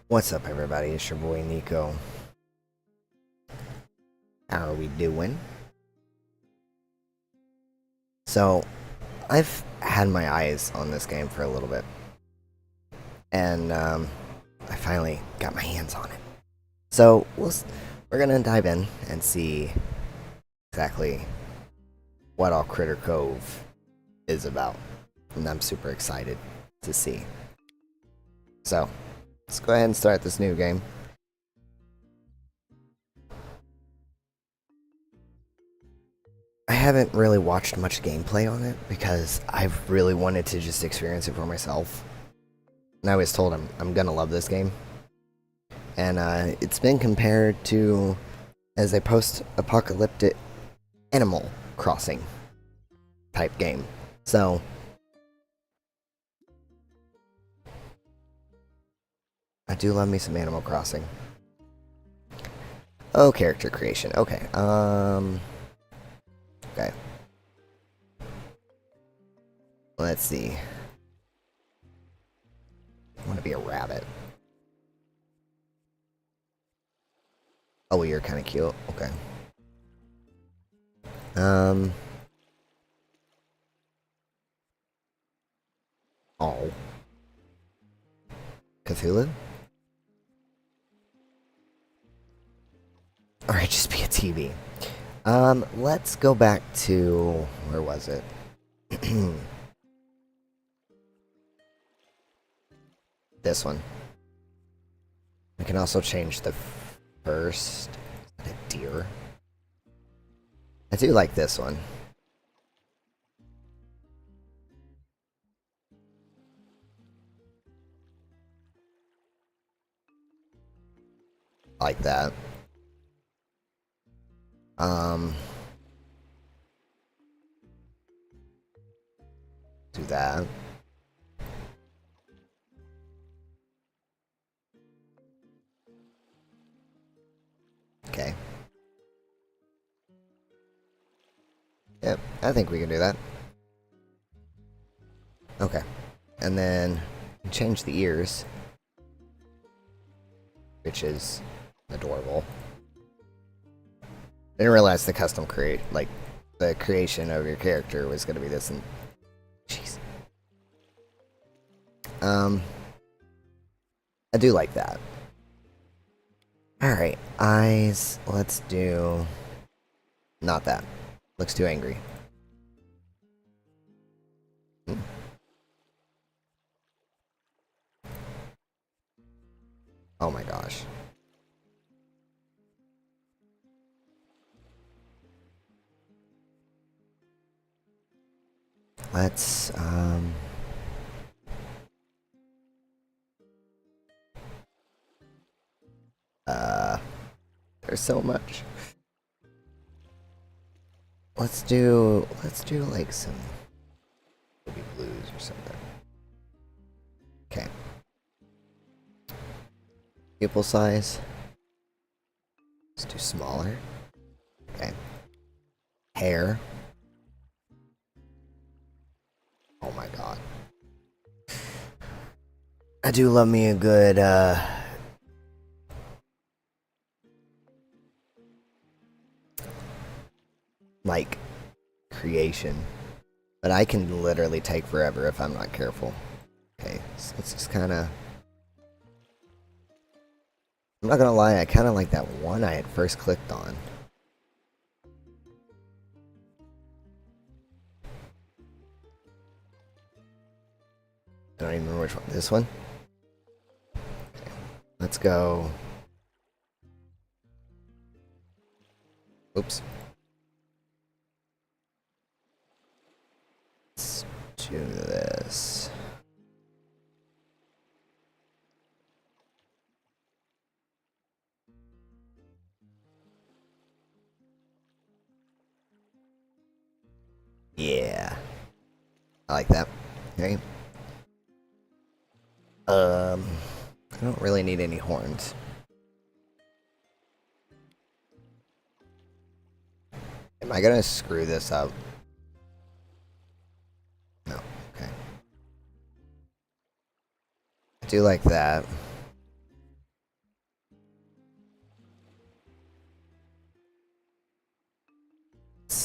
What's up, everybody? It's your boy Nico. How are we doing? So, I've had my eyes on this game for a little bit, and I finally got my hands on it. So, we're gonna dive in and see exactly what all Critter Cove is about, and I'm super excited to see. So, let's go ahead and start this new game. I haven't really watched much gameplay on it because I've really wanted to just experience it for myself. And I was told I'm gonna love this game. And it's been compared to as a post-apocalyptic Animal Crossing type game. So I do love me some Animal Crossing. Oh, character creation. Okay. Okay. Let's see. I want to be a rabbit. Oh, you're kind of cute. Okay. Oh. Cthulhu? Alright, just be a TV. Let's go back to... Where was it? This one. We can also change the first... Is that a deer? I do like this one. I like that. Do that. Okay. Yep, I think we can do that. Okay. And then change the ears, which is adorable. I didn't realize the custom the creation of your character was going to be this. And jeez. I do like that. Alright, eyes. Let's do... Not that. Looks too angry. Oh my gosh. Let's, there's so much. Let's do like some maybe blues or something. Okay. Pupil size. Let's do smaller. Okay. Hair. Oh my god. I do love me a good, like, creation. But I can literally take forever if I'm not careful. Okay, so let's just kinda... I'm not gonna lie, I kinda like that one I had first clicked on. I don't even remember which one. This one? Okay. Let's go... Oops. Let's do this. Yeah. I like that. Okay. I don't really need any horns. Am I gonna screw this up? No. Okay. I do like that.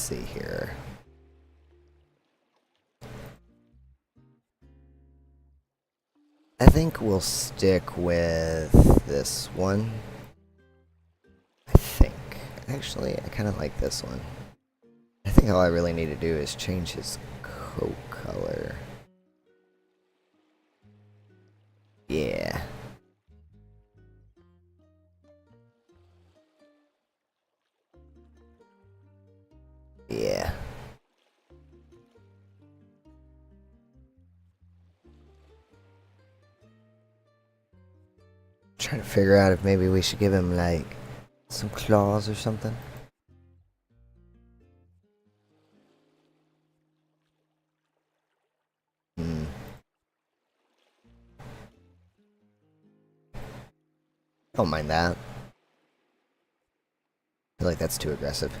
see here. I think we'll stick with this one. I think. Actually, I kind of like this one. I think all I really need to do is change his coat color. Yeah. Yeah. Trying to figure out if maybe we should give him like some claws or something. Don't mind that. I feel like that's too aggressive.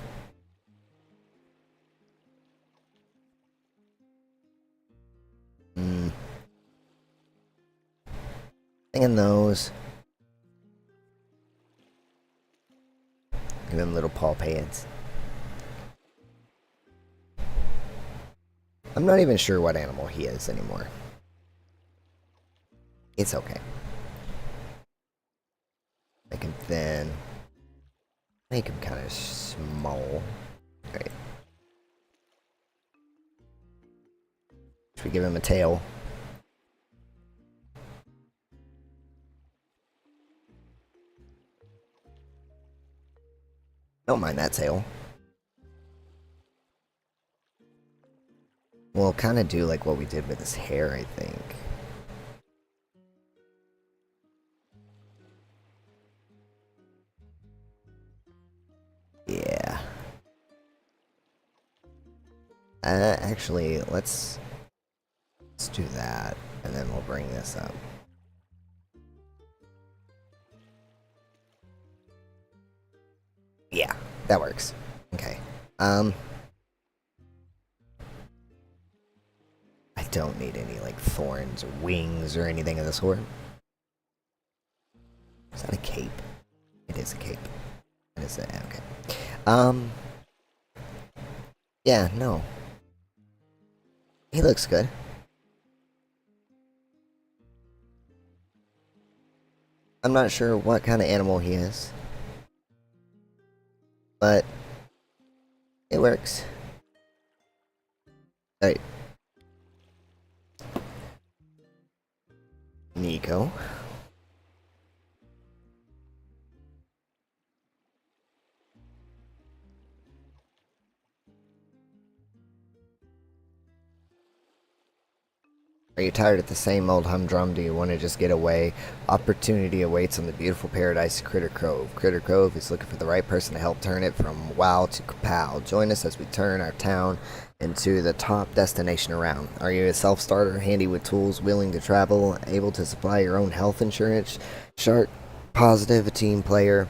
Thinking those. Give him little paw pads. I'm not even sure what animal he is anymore. It's okay. Make him thin. Make him kind of small. Alright. Should we give him a tail? Don't mind that tail. We'll kind of do like what we did with his hair, I think. Yeah. Actually, let's do that, and then we'll bring this up. Yeah, that works. Okay. I don't need any like thorns or wings or anything of the sort. Is that a cape? It is a cape. It is a okay. Yeah, no. He looks good. I'm not sure what kind of animal he is, but it works. Alright. Nico. Are you tired of the same old humdrum? Do you want to just get away? Opportunity awaits on the beautiful paradise of Critter Cove. Critter Cove is looking for the right person to help turn it from wow to kapow. Join us as we turn our town into the top destination around. Are you a self-starter, handy with tools, willing to travel, able to supply your own health insurance, shark positive, a team player,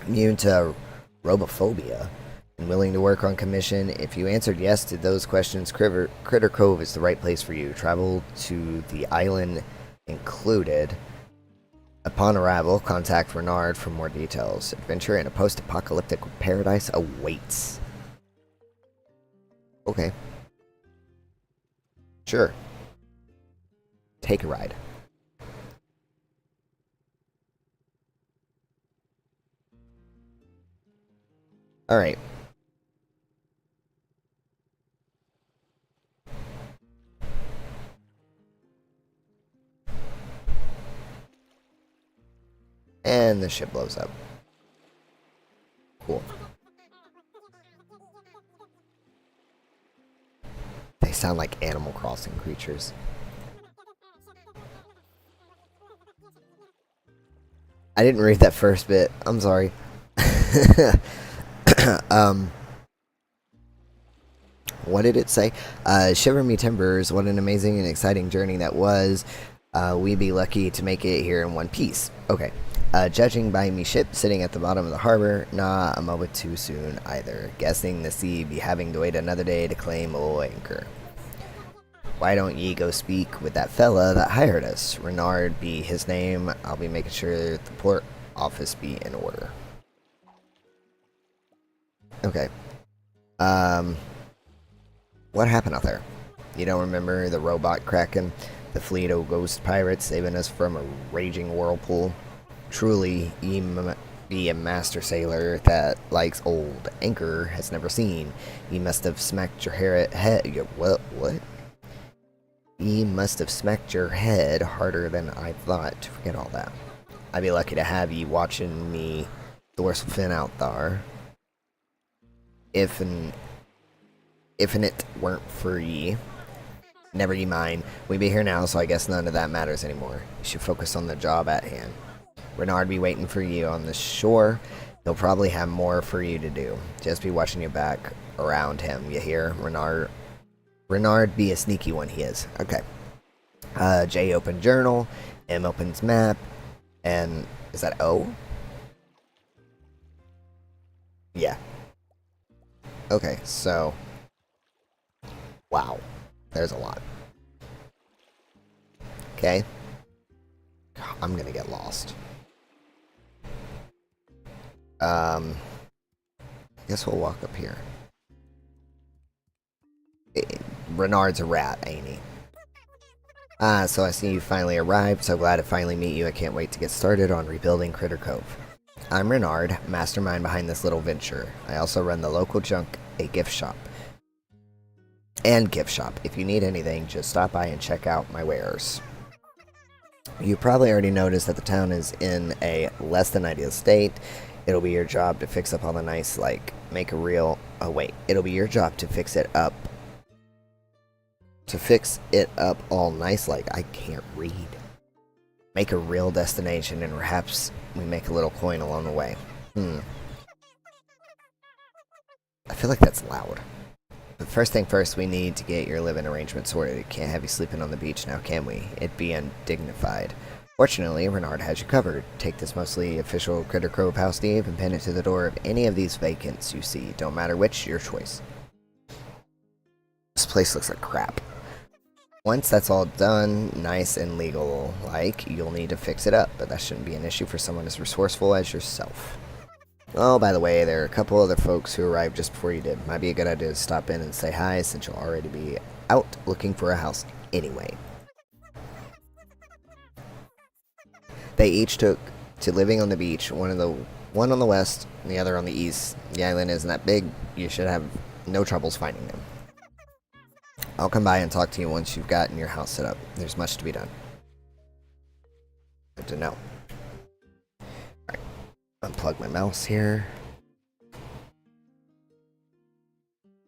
immune to robophobia, and willing to work on commission? If you answered yes to those questions, Critter Cove is the right place for you. Travel to the island included. Upon arrival, contact Renard for more details. Adventure in a post-apocalyptic paradise awaits. Okay. Sure. Take a ride. Alright. And the ship blows up. Cool. They sound like Animal Crossing creatures. I didn't read that first bit. I'm sorry. What did it say? Shiver me timbers, what an amazing and exciting journey that was. We be lucky to make it here in one piece. Okay. Judging by me ship sitting at the bottom of the harbor, nah, I'm a bit too soon either. Guessing the sea be having to wait another day to claim ol' anchor. Why don't ye go speak with that fella that hired us? Renard be his name. I'll be making sure the port office be in order. Okay. Um, what happened out there? You don't remember the robot Kraken? The fleet of ghost pirates saving us from a raging whirlpool? Truly, ye a master sailor that likes old anchor has never seen. Ye must have smacked your head. What? Ye must have smacked your head harder than I thought. Forget all that. I'd be lucky to have ye watching me dorsal fin out thar. If and it weren't for ye. Never ye mind. We be here now, so I guess none of that matters anymore. You should focus on the job at hand. Renard be waiting for you on the shore. He'll probably have more for you to do. Just be watching your back around him, you hear? Renard be a sneaky one, he is. Okay. J open journal. M opens map. And is that O? Yeah. Okay, so... Wow. There's a lot. Okay. I'm gonna get lost. I guess we'll walk up here. Renard's a rat, ain't he? So I see you finally arrived. So glad to finally meet you. I can't wait to get started on rebuilding Critter Cove. I'm Renard, mastermind behind this little venture. I also run the local junk, a gift shop. And gift shop. If you need anything, just stop by and check out my wares. You probably already noticed that the town is in a less than ideal state. It'll be your job to fix up all the nice, like, make a real... Oh, wait. It'll be your job to fix it up. To fix it up all nice, like, I can't read. Make a real destination, and perhaps we make a little coin along the way. I feel like that's loud. But first thing first, we need to get your living arrangement sorted. Can't have you sleeping on the beach now, can we? It'd be undignified. Fortunately, Renard has you covered. Take this mostly official Critter Cove house, Steve, and pin it to the door of any of these vacants you see. Don't matter which, your choice. This place looks like crap. Once that's all done, nice and legal-like, you'll need to fix it up, but that shouldn't be an issue for someone as resourceful as yourself. Oh, by the way, there are a couple other folks who arrived just before you did. Might be a good idea to stop in and say hi, since you'll already be out looking for a house anyway. They each took to living on the beach, one on the west and the other on the east. The island isn't that big, you should have no troubles finding them. I'll come by and talk to you once you've gotten your house set up. There's much to be done. Good to know. Alright, unplug my mouse here.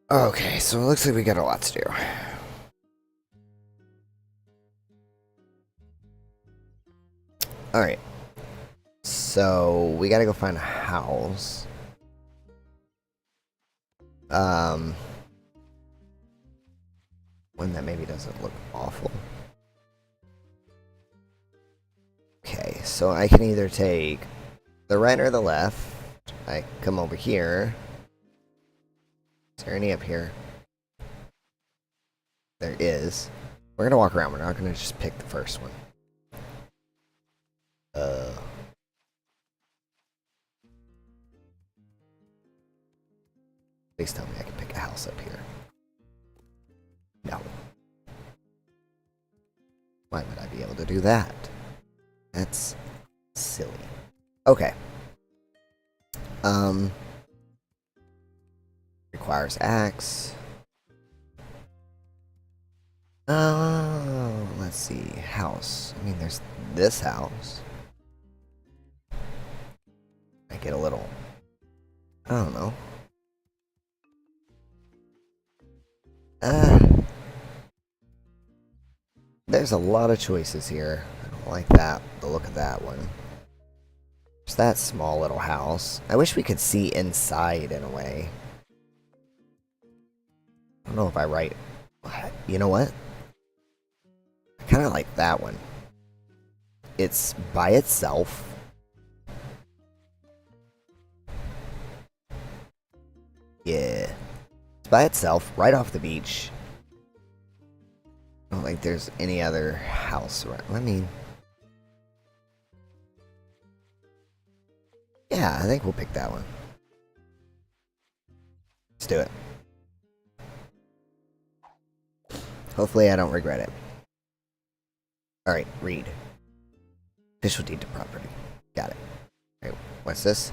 Okay, so it looks like we got a lot to do. Alright. So, we gotta go find a house. One that maybe doesn't look awful. Okay, so I can either take the right or the left. I come over here. Is there any up here? There is. We're gonna walk around. We're not gonna just pick the first one. Please tell me I can pick a house up here. No. Why would I be able to do that? That's silly. Okay. Requires axe. Oh, let's see. House. I mean, there's this house. I get a little... I don't know. There's a lot of choices here. I don't like that, the look of that one. There's that small little house. I wish we could see inside in a way. I don't know if I write... You know what? I kind of like that one. It's by itself. Yeah. It's by itself, right off the beach. I don't think there's any other house around. I mean... Yeah, I think we'll pick that one. Let's do it. Hopefully I don't regret it. Alright, read. Official deed to property. Got it. Alright, what's this?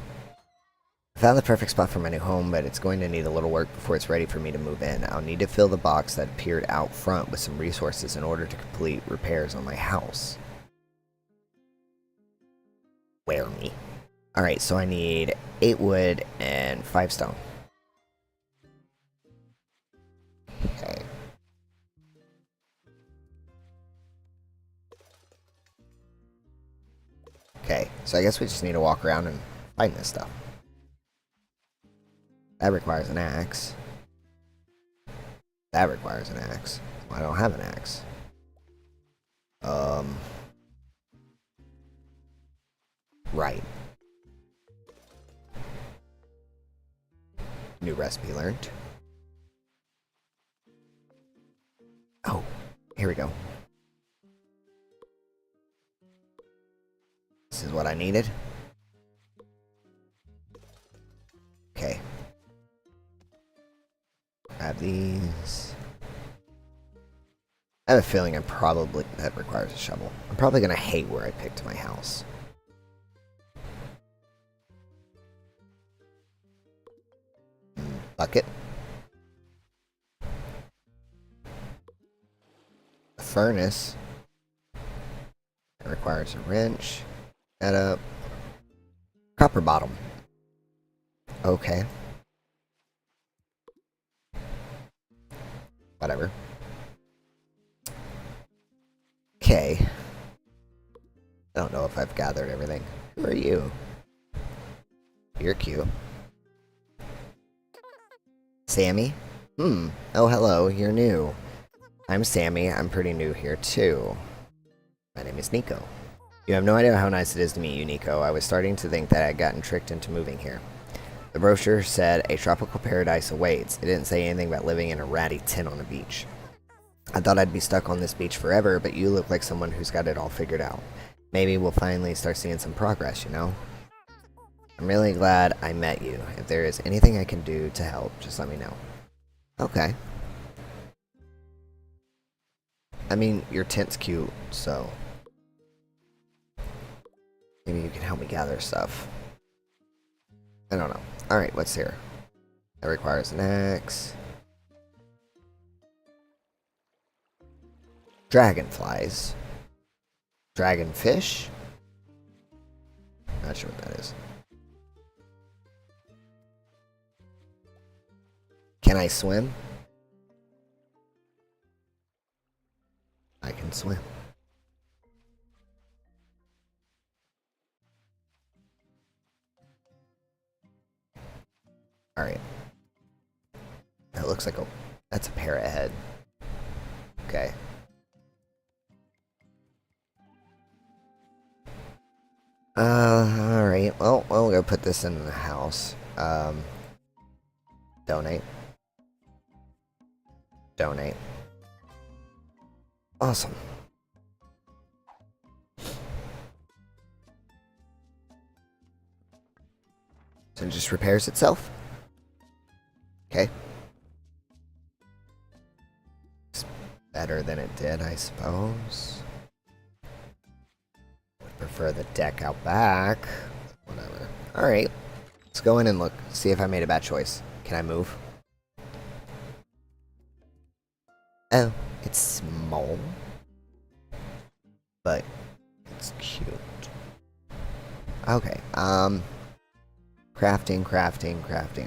I found the perfect spot for my new home, but it's going to need a little work before it's ready for me to move in. I'll need to fill the box that appeared out front with some resources in order to complete repairs on my house. Where me? Alright, so I need 8 wood and 5 stone. Okay. Okay, so I guess we just need to walk around and find this stuff. That requires an axe. That requires an axe. Well, I don't have an axe. Right. New recipe learned. Oh, here we go. This is what I needed. Okay. Grab these. I have a feeling that requires a shovel. I'm probably gonna hate where I picked my house. Bucket. A furnace. It requires a wrench. That up. Copper bottom. Okay. Whatever. Okay. I don't know if I've gathered everything. Who are you? You're cute. Sammy? Oh, hello. You're new. I'm Sammy. I'm pretty new here, too. My name is Nico. You have no idea how nice it is to meet you, Nico. I was starting to think that I had gotten tricked into moving here. The brochure said a tropical paradise awaits. It didn't say anything about living in a ratty tent on a beach. I thought I'd be stuck on this beach forever, but you look like someone who's got it all figured out. Maybe we'll finally start seeing some progress, you know? I'm really glad I met you. If there is anything I can do to help, just let me know. Okay. I mean, your tent's cute, so maybe you can help me gather stuff. I don't know. Alright, what's here? That requires an axe. Dragonflies. Dragonfish? Not sure what that is. Can I swim? I can swim. Alright. That looks like that's a parrot head. Okay. Alright. Well, we'll go put this in the house. Donate. Donate. Awesome. So it just repairs itself? Okay. It's better than it did, I suppose. Would prefer the deck out back. Whatever. Alright. Let's go in and look. See if I made a bad choice. Can I move? Oh, it's small. But it's cute. Okay. Crafting.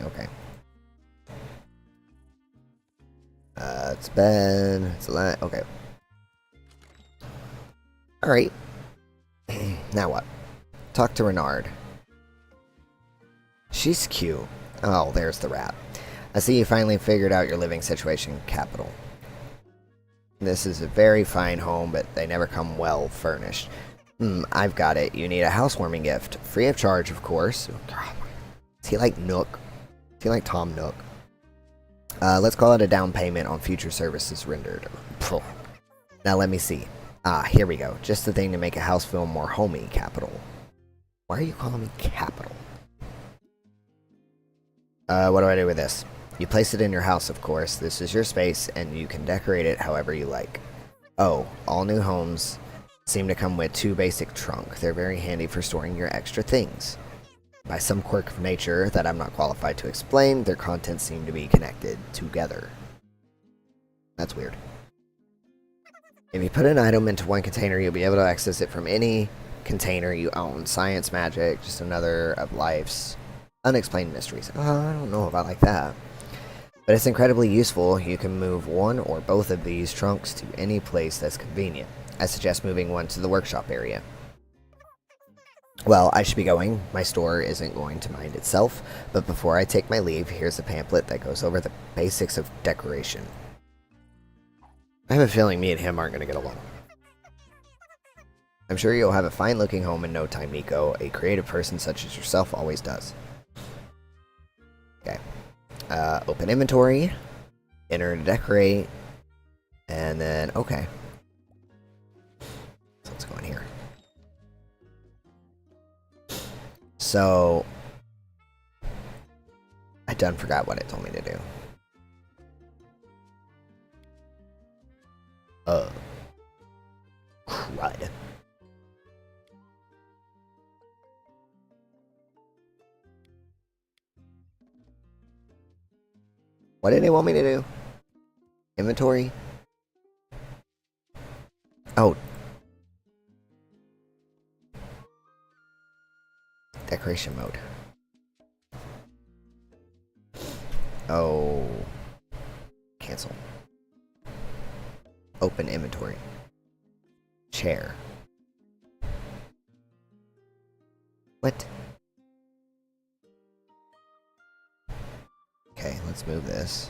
Okay. It's bed. It's a lot. Okay. Alright. Now what? Talk to Renard. She's cute. Oh, there's the rat. I see you finally figured out your living situation, capital. This is a very fine home, but they never come well furnished. I've got it. You need a housewarming gift. Free of charge, of course. Is he like Nook? Is he like Tom Nook? Let's call it a down payment on future services rendered. Now let me see. Here we go. Just the thing to make a house feel more homey, capital. Why are you calling me capital? What do I do with this? You place it in your house, of course. This is your space, and you can decorate it however you like. Oh, all new homes seem to come with 2 basic trunk. They're very handy for storing your extra things. By some quirk of nature that I'm not qualified to explain, their contents seem to be connected together. That's weird. If you put an item into one container, you'll be able to access it from any container you own. Science, magic, just another of life's unexplained mysteries. I don't know if I like that. But it's incredibly useful. You can move one or both of these trunks to any place that's convenient. I suggest moving one to the workshop area. Well, I should be going. My store isn't going to mind itself. But before I take my leave, here's a pamphlet that goes over the basics of decoration. I have a feeling me and him aren't going to get along. I'm sure you'll have a fine-looking home in no time, Nico. A creative person such as yourself always does. Okay. Open inventory. Enter to decorate. And then, okay. So let's go in here. So, I done forgot what it told me to do. Crud. What did they want me to do? Inventory? Oh. Decoration mode. Oh. Cancel. Open inventory. Chair. What? Okay, let's move this.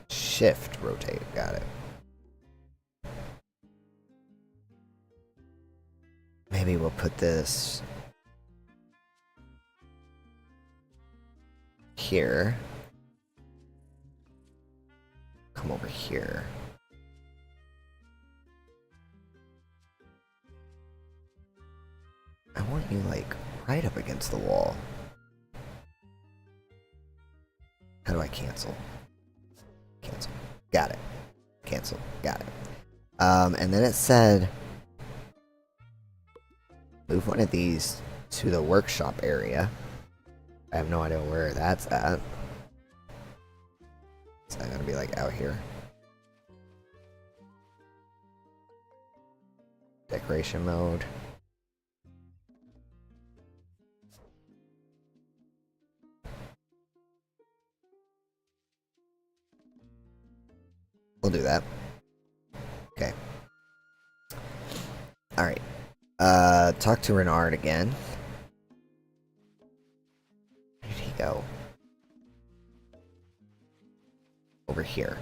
Shift rotate, got it. Maybe we'll put this here. Come over here. I want you, like, right up against the wall. How do I cancel? Cancel. Got it. Cancel. Got it. And then it said, move one of these to the workshop area. I have no idea where that's at. Is that gonna be, like, out here? Decoration mode. We'll do that. Okay. Alright. Talk to Renard again. Where did he go? Over here.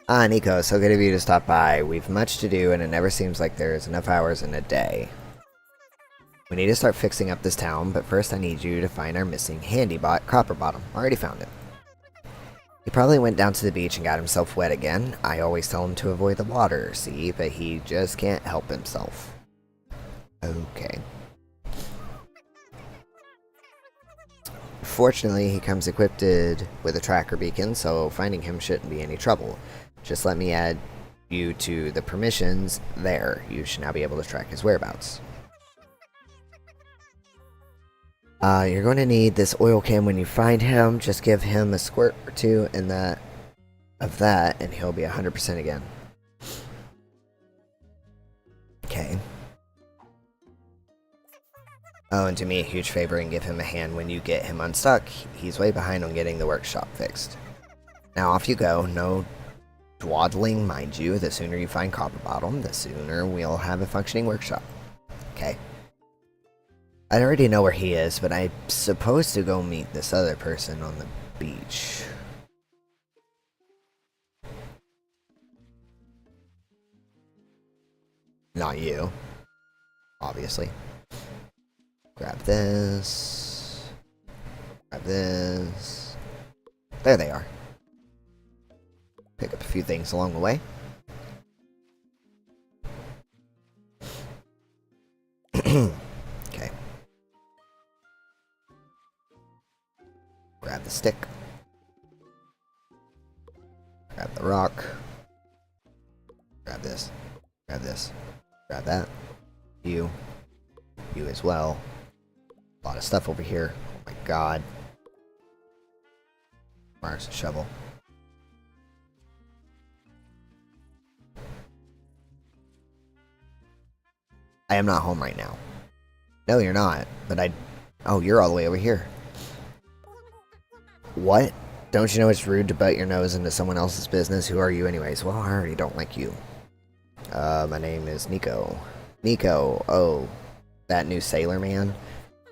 Ah, Nico, so good of you to stop by. We've much to do, and it never seems like there's enough hours in a day. We need to start fixing up this town, but first I need you to find our missing handy bot, Copperbottom. Already found him. He probably went down to the beach and got himself wet again. I always tell him to avoid the water, see, but he just can't help himself. Okay. Fortunately, he comes equipped with a tracker beacon, so finding him shouldn't be any trouble. Just let me add you to the permissions there. You should now be able to track his whereabouts. You're going to need this oil can when you find him. Just give him a squirt or two and of that, and he'll be 100% again. Okay. Oh, and do me a huge favor and give him a hand when you get him unstuck. He's way behind on getting the workshop fixed. Now off you go. No dawdling, mind you. The sooner you find Copperbottom, the sooner we'll have a functioning workshop. Okay. I already know where he is, but I'm supposed to go meet this other person on the beach. Not you. Obviously. Grab this. Grab this. There they are. Pick up a few things along the way. stick. Grab the rock. Grab this. Grab this. Grab that. You. You as well. A lot of stuff over here. Oh my god. Where's the shovel? I am not home right now. No, you're not. But I... Oh, you're all the way over here. What? Don't you know it's rude to butt your nose into someone else's business? Who are you anyways? Well, I already don't like you. My name is Nico. Nico. Oh, that new sailor man?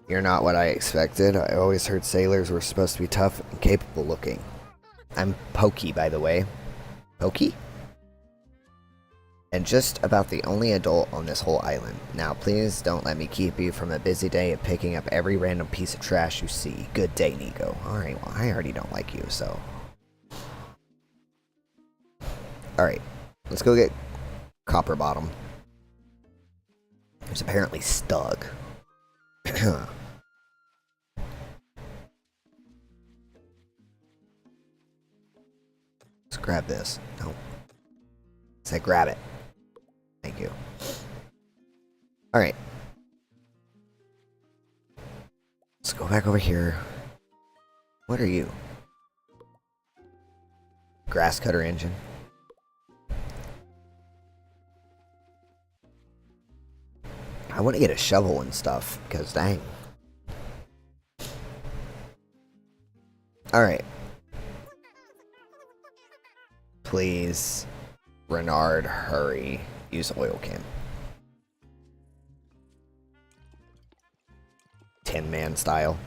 You're not what I expected. I always heard sailors were supposed to be tough and capable looking. I'm Pokey, by the way. Pokey? And just about the only adult on this whole island. Now, please don't let me keep you from a busy day of picking up every random piece of trash you see. Good day, Nico. Alright, well, I already don't like you, so... Alright, let's go get Copper Bottom. He's apparently Stug. Let's grab this. No. Say grab it. Thank you. Alright. Let's go back over here. What are you? Grass cutter engine. I want to get a shovel and stuff, because dang. Alright. Please, Renard, hurry. Use oil can. 10-man style.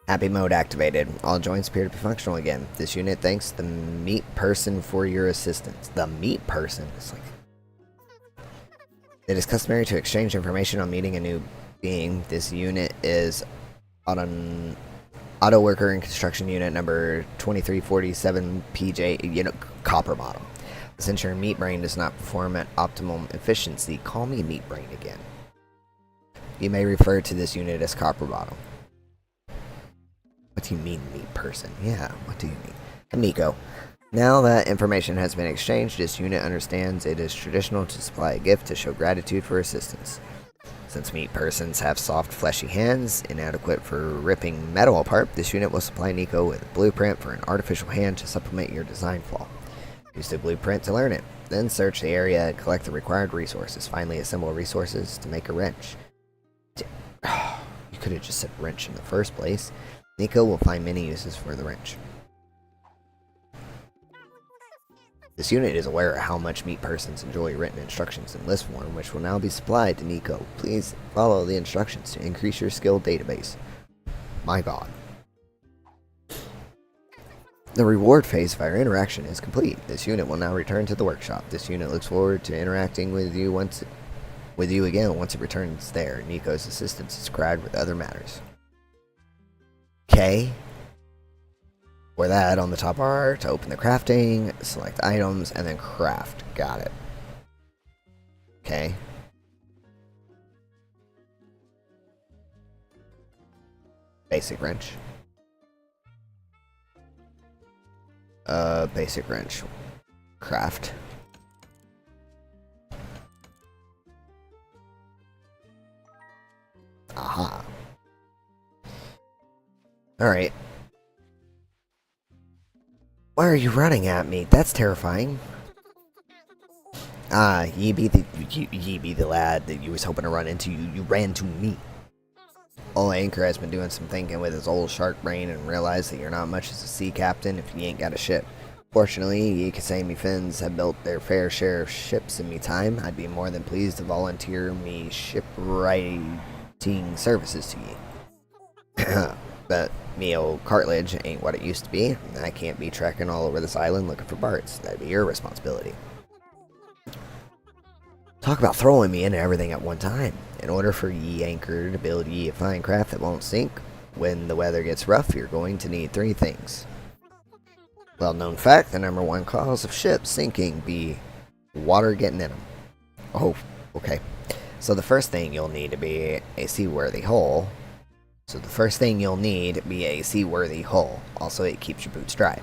Happy mode activated. All joints appear to be functional again. This unit thanks the meat person for your assistance. The meat person? It's like... It is customary to exchange information on meeting a new being. This unit is Auto Worker and Construction Unit number 2347 PJ, you know, Copper Bottom. Since your meat brain does not perform at optimum efficiency, call me Meat Brain again. You may refer to this unit as Copper Bottom. What do you mean, meat person? Yeah, what do you mean? Amico. Now that information has been exchanged, this unit understands it is traditional to supply a gift to show gratitude for assistance. Since meat persons have soft, fleshy hands, inadequate for ripping metal apart, this unit will supply Nico with a blueprint for an artificial hand to supplement your design flaw. Use the blueprint to learn it. Then search the area and collect the required resources. Finally, assemble resources to make a wrench. You could have just said wrench in the first place. Nico will find many uses for the wrench. This unit is aware of how much meat persons enjoy written instructions in list form, which will now be supplied to Nico. Please follow the instructions to increase your skill database. My god. The reward phase of our interaction is complete. This unit will now return to the workshop. This unit looks forward to interacting with you again once it returns there. Nico's assistance is described with other matters. Okay. For that, on the top bar, to open the crafting, select items, and then craft. Got it. Okay. Basic wrench. Basic wrench. Craft. Aha. Alright. Why are you running at me? That's terrifying. Ah, ye be the lad that you was hoping to run into. You ran to me. Old Anchor has been doing some thinking with his old shark brain and realized that you're not much as a sea captain if you ain't got a ship. Fortunately, ye Kasami Finns have built their fair share of ships in me time. I'd be more than pleased to volunteer me shipwriting services to ye. But me old cartilage ain't what it used to be. I can't be trekking all over this island looking for parts. That'd be your responsibility. Talk about throwing me into everything at one time. In order for ye Anchor to build ye a fine craft that won't sink, when the weather gets rough, you're going to need 3 things. Well-known fact, the #1 cause of ships sinking be water getting in them. Oh, okay. So the first thing you'll need to be a seaworthy hull, So the first thing you'll need be a seaworthy hull. Also, it keeps your boots dry.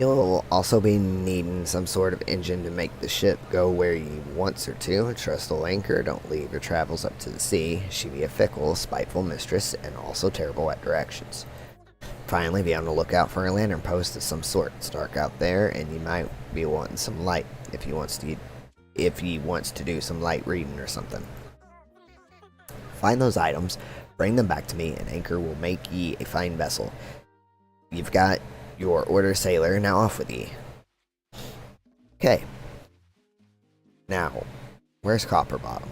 You'll also be needing some sort of engine to make the ship go where you want her to. A trustful anchor, don't leave your travels up to the sea. She be a fickle, spiteful mistress, and also terrible at directions. Finally, be on the lookout for a lantern post of some sort. It's dark out there, and you might be wanting some light if he wants to do some light reading or something. Find those items, bring them back to me, and Anchor will make ye a fine vessel. You've got your order, sailor. Now off with ye. Okay. Now, where's Copperbottom?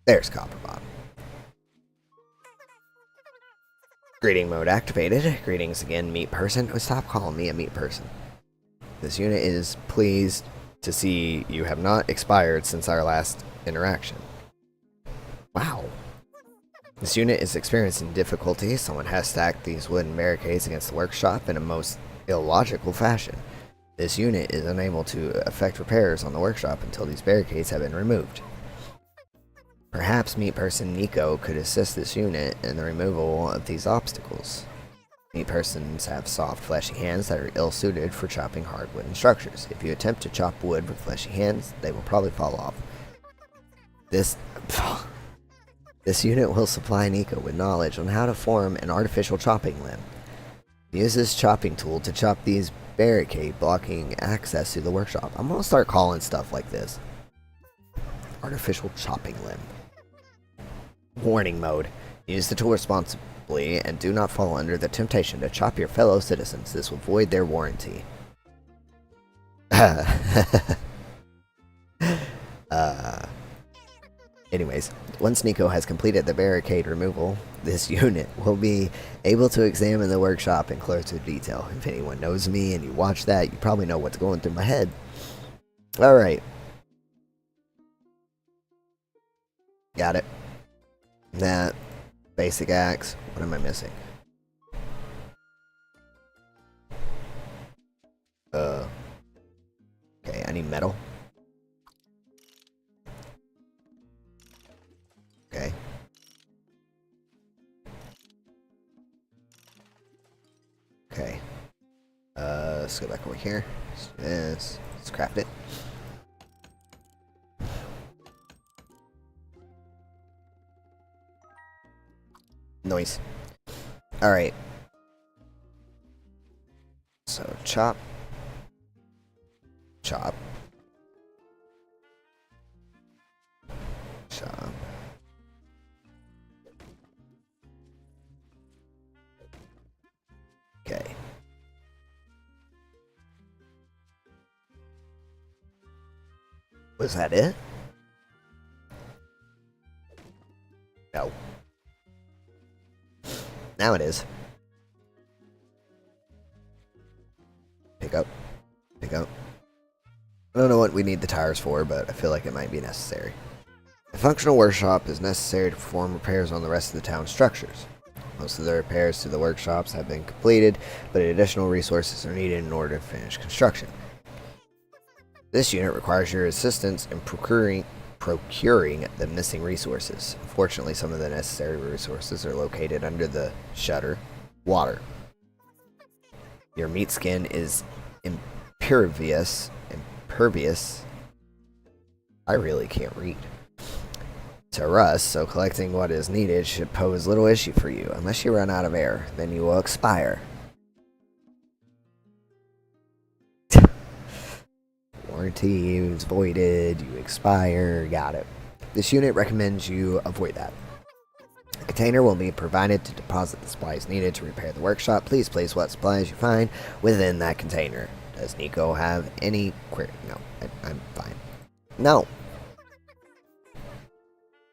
There's Copperbottom. Greeting mode activated. Greetings again, meat person. Oh, stop calling me a meat person. This unit is pleased to see you have not expired since our last interaction. Wow. This unit is experiencing difficulty. Someone has stacked these wooden barricades against the workshop in a most illogical fashion. This unit is unable to effect repairs on the workshop until these barricades have been removed. Perhaps meat person Nico could assist this unit in the removal of these obstacles. Meat persons have soft, fleshy hands that are ill-suited for chopping hard wooden structures. If you attempt to chop wood with fleshy hands, they will probably fall off. This unit will supply Nico with knowledge on how to form an artificial chopping limb. Use this chopping tool to chop these barricade blocking access to the workshop. I'm gonna start calling stuff like this. Artificial chopping limb. Warning mode. Use the tool responsibly and do not fall under the temptation to chop your fellow citizens. This will void their warranty. Anyways, once Nico has completed the barricade removal, this unit will be able to examine the workshop in closer detail. If anyone knows me and you watch that, you probably know what's going through my head. Alright. Got it. That. Basic axe. What am I missing? Okay, I need metal. Okay. Okay. Let's go back over here. Let's craft it. Noise. Alright. So, chop. Chop. Chop. Okay. Was that it? No. Now it is. Pick up. Pick up. I don't know what we need the tires for, but I feel like it might be necessary. A functional workshop is necessary to perform repairs on the rest of the town's structures. Most of the repairs to the workshops have been completed, but additional resources are needed in order to finish construction. This unit requires your assistance in procuring the missing resources. Unfortunately, some of the necessary resources are located under the shutter water. Your meat skin is impervious. I really can't read. To rust, so collecting what is needed should pose little issue for you. Unless you run out of air, then you will expire. Warranty is voided, you expire, got it. This unit recommends you avoid that. A container will be provided to deposit the supplies needed to repair the workshop. Please place what supplies you find within that container. Does Nico have any query? No, I'm fine. No.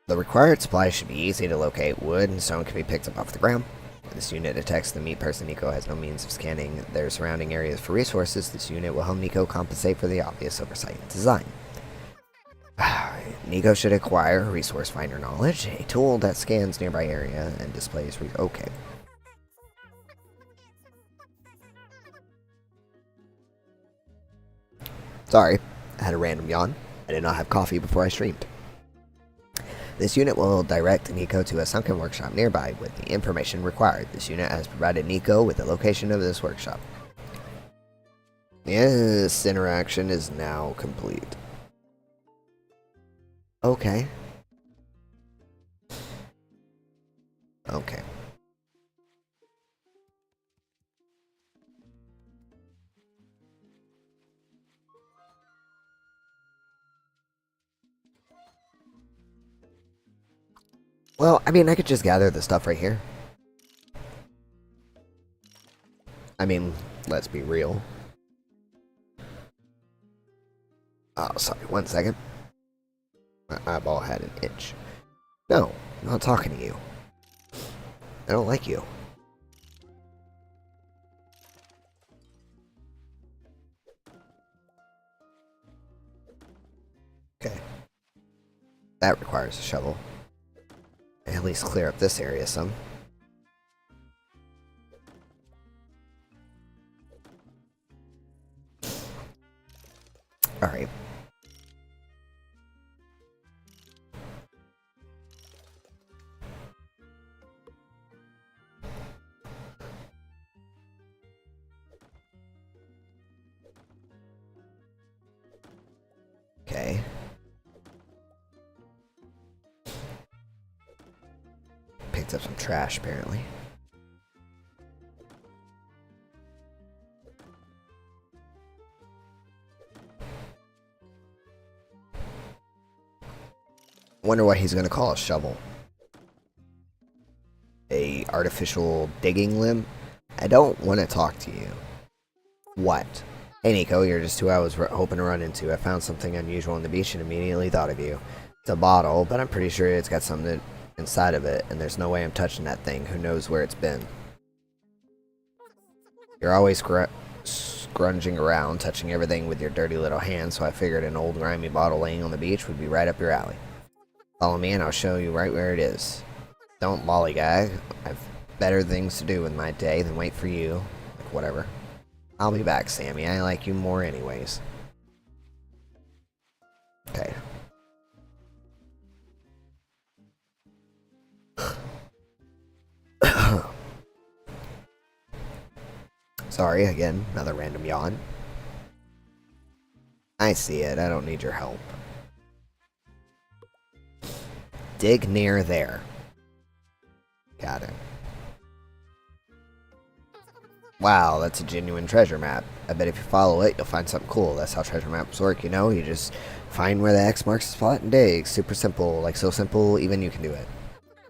The required supplies should be easy to locate. Wood and stone can be picked up off the ground. When this unit detects the meat person Nico has no means of scanning their surrounding areas for resources, this unit will help Nico compensate for the obvious oversight in design. Nico should acquire resource finder knowledge, a tool that scans nearby area and displays okay. Sorry, I had a random yawn. I did not have coffee before I streamed. This unit will direct Nico to a sunken workshop nearby with the information required. This unit has provided Nico with the location of this workshop. This interaction is now complete. Okay. Okay. Well, I mean, I could just gather the stuff right here. I mean, let's be real. Oh, sorry, 1 second. My eyeball had an itch. No, I'm not talking to you. I don't like you. Okay. That requires a shovel. At least clear up this area some. Alright. Okay. Picked up some trash, apparently. Wonder what he's gonna call a shovel. A artificial digging limb? I don't want to talk to you. What? Hey Nico, you're just who I was hoping to run into. I found something unusual on the beach and immediately thought of you. It's a bottle, but I'm pretty sure it's got something inside of it, and there's no way I'm touching that thing. Who knows where it's been? You're always scrunging around, touching everything with your dirty little hands, so I figured an old grimy bottle laying on the beach would be right up your alley. Follow me and I'll show you right where it is. Don't lollygag. I've better things to do with my day than wait for you. Like, whatever. I'll be back, Sammy. I like you more anyways. Okay. Sorry, again, another random yawn. I see it. I don't need your help. Dig near there. Got it. Wow, that's a genuine treasure map. I bet if you follow it, you'll find something cool. That's how treasure maps work, you know? You just find where the X marks the spot and dig. Super simple. Like, so simple, even you can do it.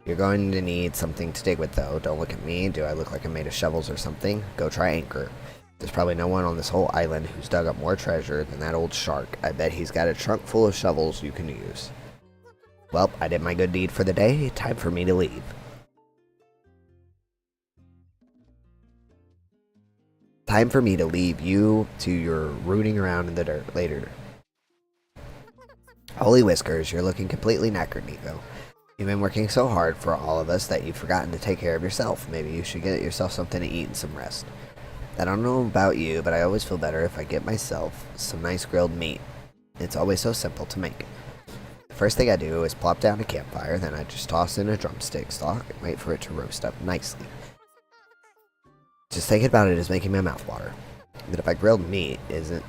You're going to need something to dig with, though. Don't look at me. Do I look like I'm made of shovels or something? Go try Anchor. There's probably no one on this whole island who's dug up more treasure than that old shark. I bet he's got a trunk full of shovels you can use. Well, I did my good deed for the day. Time for me to leave. Time for me to leave you to your rooting around in the dirt later. Holy whiskers, you're looking completely knackered, Nico. You've been working so hard for all of us that you've forgotten to take care of yourself. Maybe you should get yourself something to eat and some rest. I don't know about you, but I always feel better if I get myself some nice grilled meat. It's always so simple to make. The first thing I do is plop down a campfire, then I just toss in a drumstick stock and wait for it to roast up nicely. Just thinking about it is making my mouth water. But if grilled meat isn't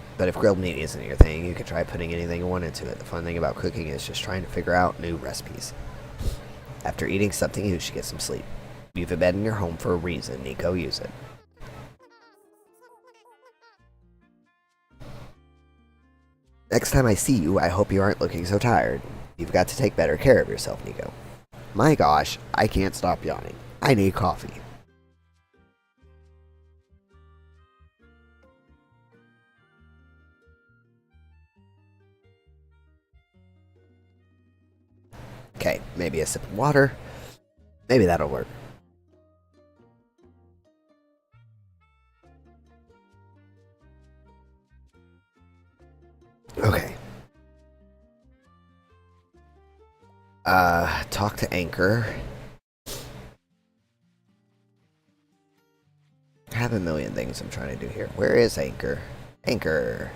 your thing, you can try putting anything you want into it. The fun thing about cooking is just trying to figure out new recipes. After eating something, you should get some sleep. You have a bed in your home for a reason, Nico. Use it. Next time I see you, I hope you aren't looking so tired. You've got to take better care of yourself, Nico. My gosh, I can't stop yawning. I need coffee. Okay, maybe a sip of water. Maybe that'll work. Okay. Talk to Anchor. I have a million things I'm trying to do here. Where is Anchor? Anchor.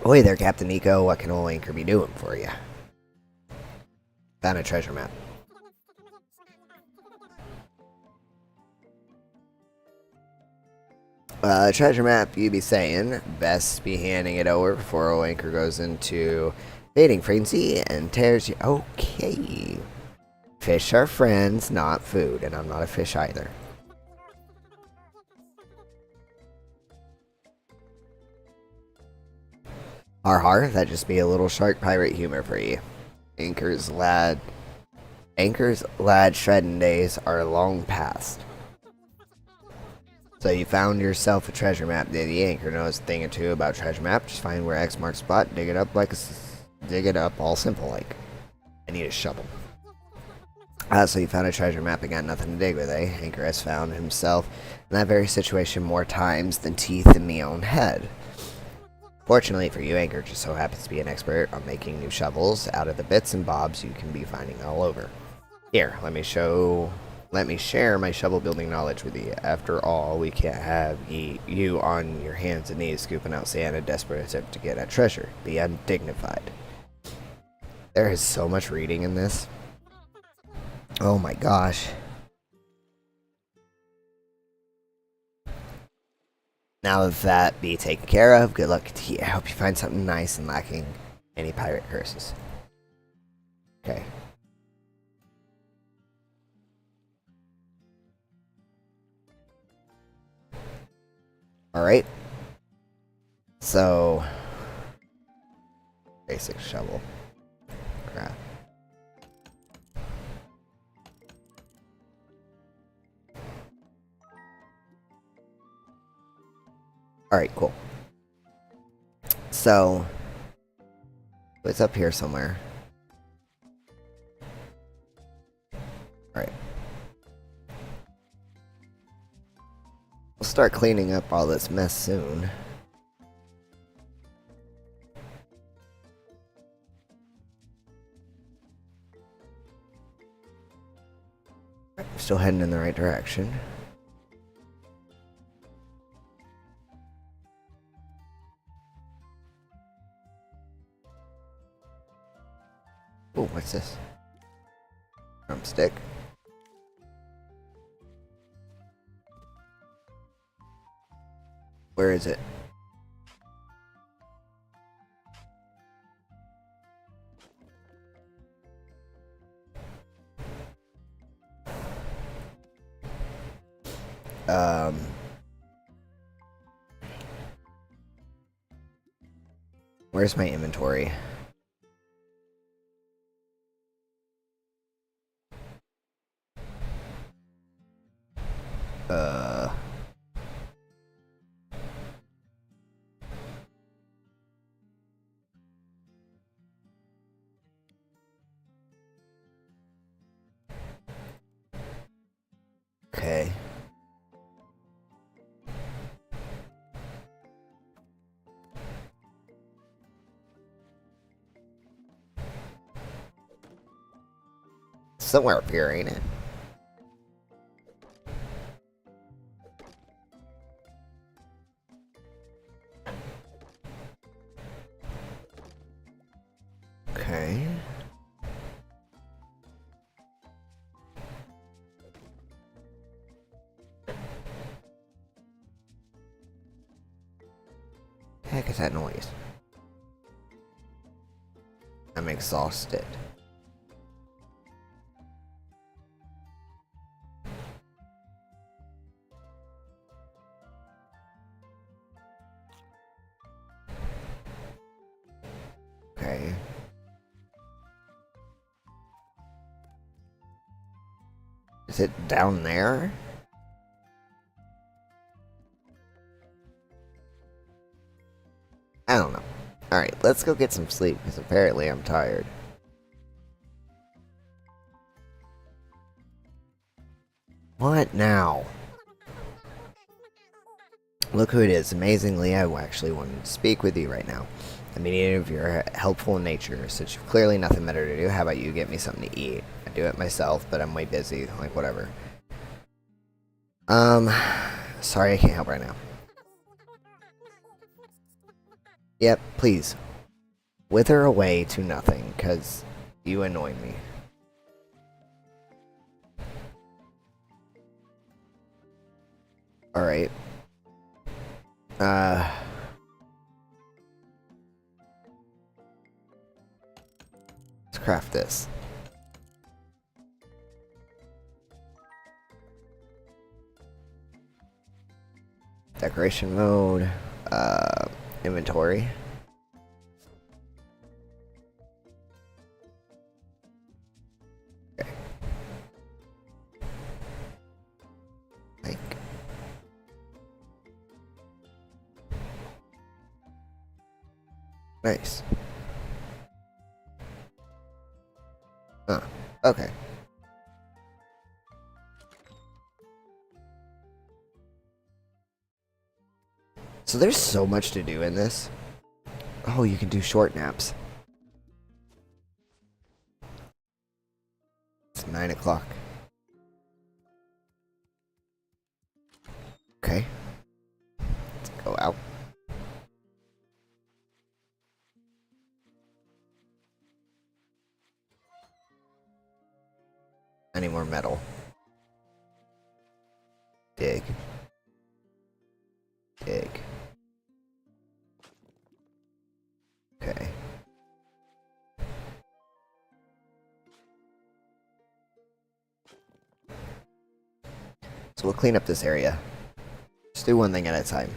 Oi there, Captain Nico. What can old Anchor be doing for you? Found a treasure map. Treasure map, you be saying, best be handing it over before old anchor goes into baiting frenzy and tears you. Okay. Fish are friends, not food, and I'm not a fish either. Har, that just be a little shark pirate humor for you. Anchor's lad shredding days are long past. So you found yourself a treasure map, did you? Anchor knows a thing or two about treasure map. Just find where X marks spot, dig it up all simple like. I need a shovel. So you found a treasure map and got nothing to dig with, eh? Anchor has found himself in that very situation more times than teeth in me own head. Fortunately for you, Anchor just so happens to be an expert on making new shovels out of the bits and bobs you can be finding all over. Here, let me share my shovel building knowledge with you. After all, we can't have you on your hands and knees scooping out sand in a desperate attempt to get at treasure. Be undignified. There is so much reading in this. Oh my gosh. Now that be taken care of, good luck to you. I hope you find something nice and lacking any pirate curses. Okay. Alright. So, basic shovel. Crap. Alright, cool. So, it's up here somewhere. Alright. We'll start cleaning up all this mess soon. Still heading in the right direction. Oh, what's this? Drumstick. Where is it? Where's my inventory? Okay. Somewhere up here, ain't it? Okay. The heck is that noise? I'm exhausted. Okay. Is it down there? I don't know. Alright, let's go get some sleep, because apparently I'm tired. What now? Look who it is. Amazingly, I actually wanted to speak with you right now. I mean, of your helpful nature, since you've clearly nothing better to do, how about you get me something to eat? I do it myself, but I'm way busy, like whatever. Sorry I can't help right now. Yep, please. Wither away to nothing, cause you annoy me. Alright. Let's craft this. Decoration mode. Inventory. Okay. Like. Nice. Huh. Okay. So there's so much to do in this. Oh, you can do short naps. It's 9 o'clock. Okay. Let's go out. I need more metal. Dig. Dig. Okay. So we'll clean up this area. Just do one thing at a time.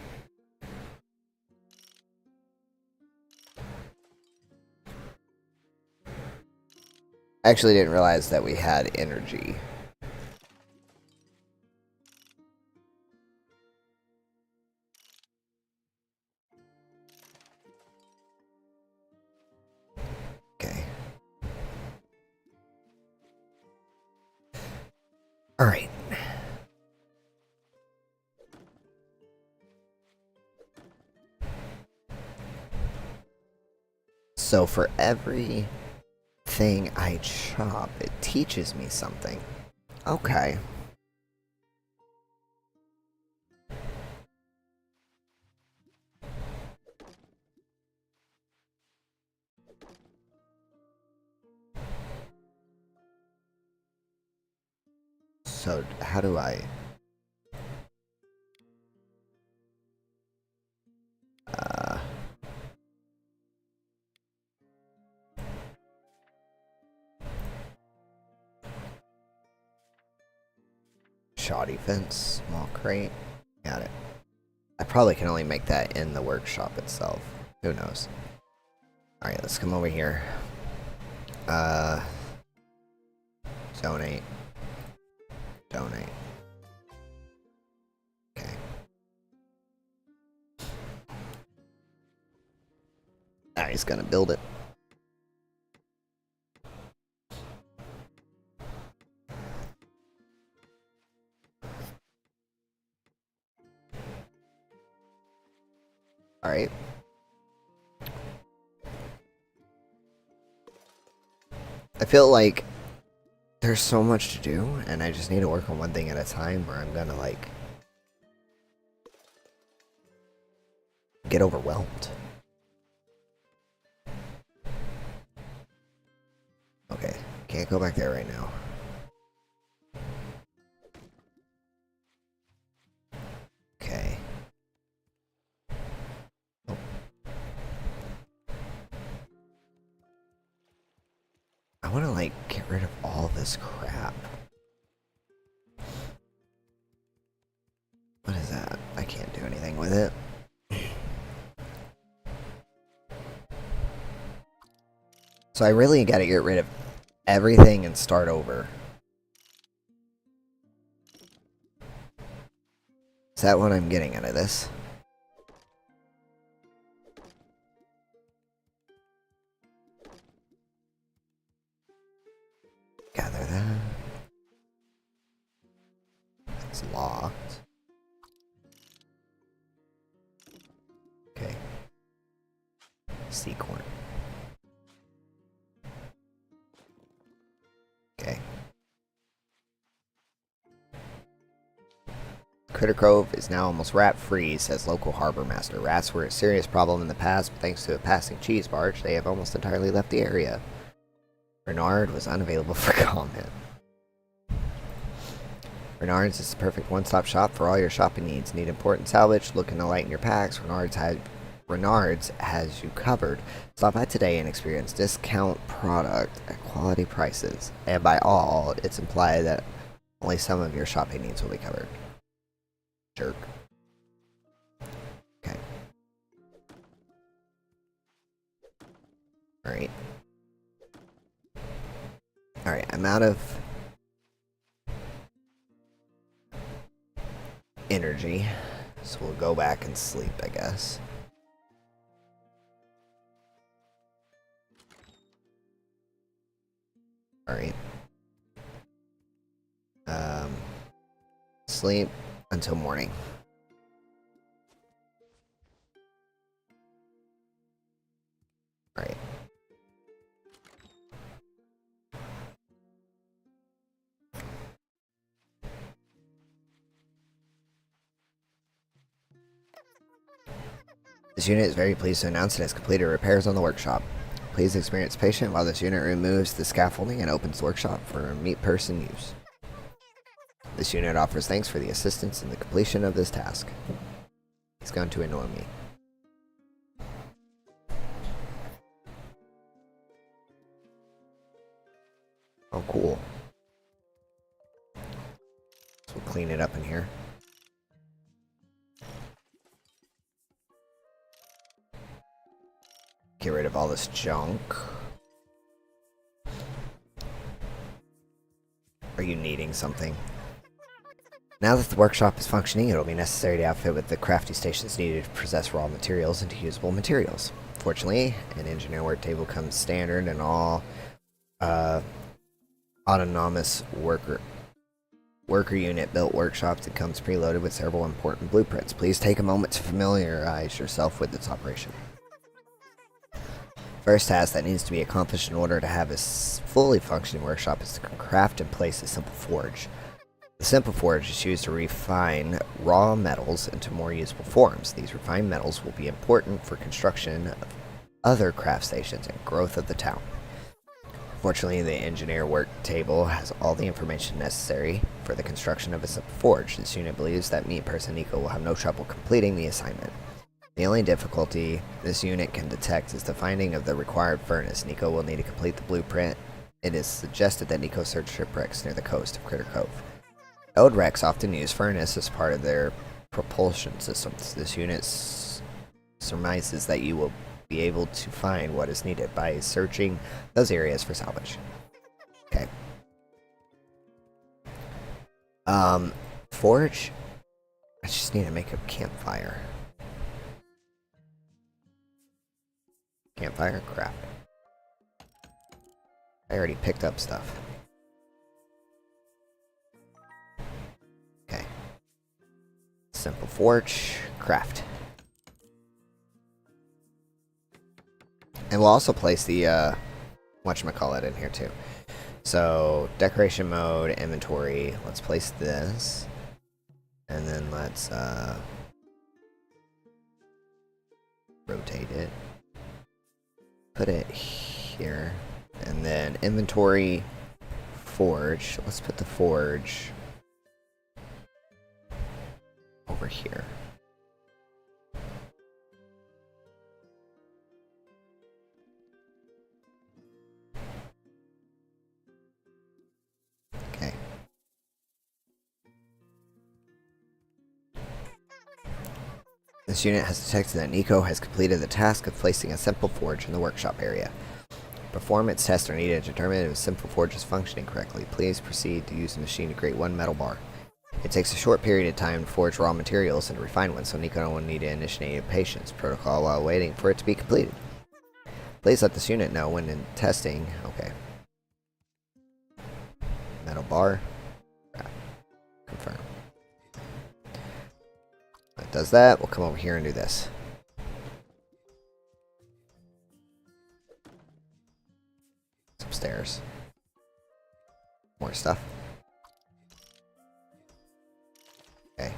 I actually didn't realize that we had energy. Okay. Alright. So for every thing I chop, it teaches me something. Okay. So how do I... Shoddy fence, small crate. Got it. I probably can only make that in the workshop itself. Who knows? Alright, let's come over here. Donate. Donate. Okay. Now he's gonna build it. Alright. I feel like there's so much to do, and I just need to work on one thing at a time, or I'm gonna, like, get overwhelmed. Okay, can't go back there right now. Okay. Oh. I want to, like, get rid of all this crap. What is that? I can't do anything with it. So I really gotta get rid of everything and start over. Is that what I'm getting out of this? Gather that. It's locked. Okay. Seacorn. Okay. Critter Cove is now almost rat-free, says local harbor master. Rats were a serious problem in the past, but thanks to a passing cheese barge, they have almost entirely left the area. Bernard was unavailable for comment. Renard's is the perfect one-stop shop for all your shopping needs. Need important salvage? Looking to lighten your packs? Renard's has you covered. Stop by today and experience discount product at quality prices. And by all, it's implied that only some of your shopping needs will be covered. Jerk. Okay. Alright. Alright, I'm out of energy. So we'll go back and sleep, I guess. Alright. Sleep until morning. Alright. This unit is very pleased to announce it has completed repairs on the workshop. Please experience patient while this unit removes the scaffolding and opens the workshop for meat person use. This unit offers thanks for the assistance in the completion of this task. It's going to annoy me. Oh, cool. So we'll clean it up in here. Get rid of all this junk. Are you needing something? Now that the workshop is functioning, it will be necessary to outfit with the crafting stations needed to process raw materials into usable materials. Fortunately, an engineer work table comes standard in all autonomous worker unit built workshops. It comes preloaded with several important blueprints. Please take a moment to familiarize yourself with its operation. First task that needs to be accomplished in order to have a fully functioning workshop is to craft and place a simple forge. The simple forge is used to refine raw metals into more usable forms. These refined metals will be important for construction of other craft stations and growth of the town. Fortunately, the engineer work table has all the information necessary for the construction of a simple forge. This unit believes that meat person Nico will have no trouble completing the assignment. The only difficulty this unit can detect is the finding of the required furnace. Nico will need to complete the blueprint. It is suggested that Nico search shipwrecks near the coast of Critter Cove. Old wrecks often use furnace as part of their propulsion systems. This unit surmises that you will be able to find what is needed by searching those areas for salvage. Okay. Forge? I just need to make a campfire. Campfire craft. I already picked up stuff. Okay. Simple forge, craft. And we'll also place the, whatchamacallit in here too. So, decoration mode, inventory. Let's place this. And then let's, rotate it. Put it here. And then inventory, forge. Let's put the forge over here. Okay. This unit has detected that Nico has completed the task of placing a simple forge in the workshop area. Performance tests are needed to determine if a simple forge is functioning correctly. Please proceed to use the machine to create one metal bar. It takes a short period of time to forge raw materials and to refine one, so Nico will need to initiate patience protocol while waiting for it to be completed. Please let this unit know when in testing. Okay. Metal bar. Confirm. When it does that, we'll come over here and do this. It's upstairs. More stuff. Okay.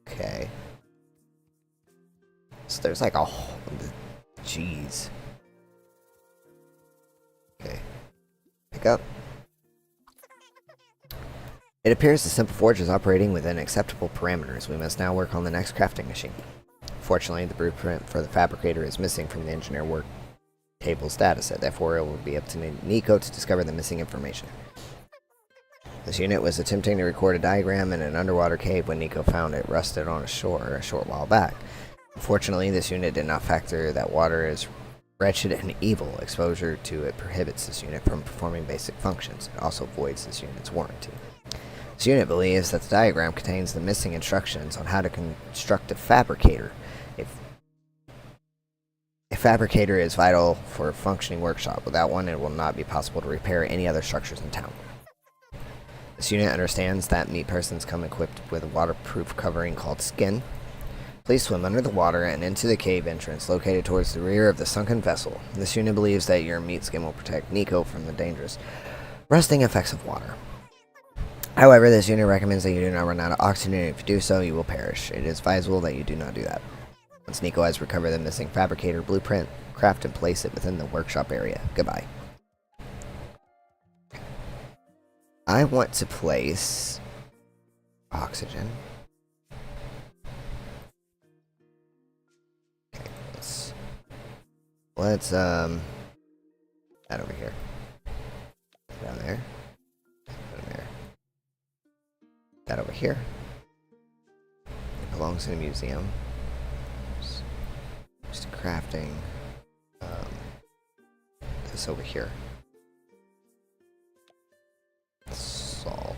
Okay. So there's like a whole... Jeez. Wake up. It appears the simple forge is operating within acceptable parameters. We must now work on the next crafting machine. Fortunately, the blueprint for the fabricator is missing from the engineer work table's dataset. Therefore, it will be up to Nico to discover the missing information. This unit was attempting to record a diagram in an underwater cave when Nico found it rusted on a shore a short while back. Unfortunately, this unit did not factor that water is wretched and evil. Exposure to it prohibits this unit from performing basic functions. It also voids this unit's warranty. This unit believes that the diagram contains the missing instructions on how to construct a fabricator. A fabricator is vital for a functioning workshop. Without one, it will not be possible to repair any other structures in town. This unit understands that meat persons come equipped with a waterproof covering called skin. Please swim under the water and into the cave entrance located towards the rear of the sunken vessel. This unit believes that your meat skin will protect Nico from the dangerous rusting effects of water. However, this unit recommends that you do not run out of oxygen, and if you do so, you will perish. It is advisable that you do not do that. Once Nico has recovered the missing fabricator blueprint, craft and place it within the workshop area. Goodbye. I want to place oxygen. Okay, let's that over here. Down there. Down there. That over here. It belongs in a museum. Just crafting this over here. Salt.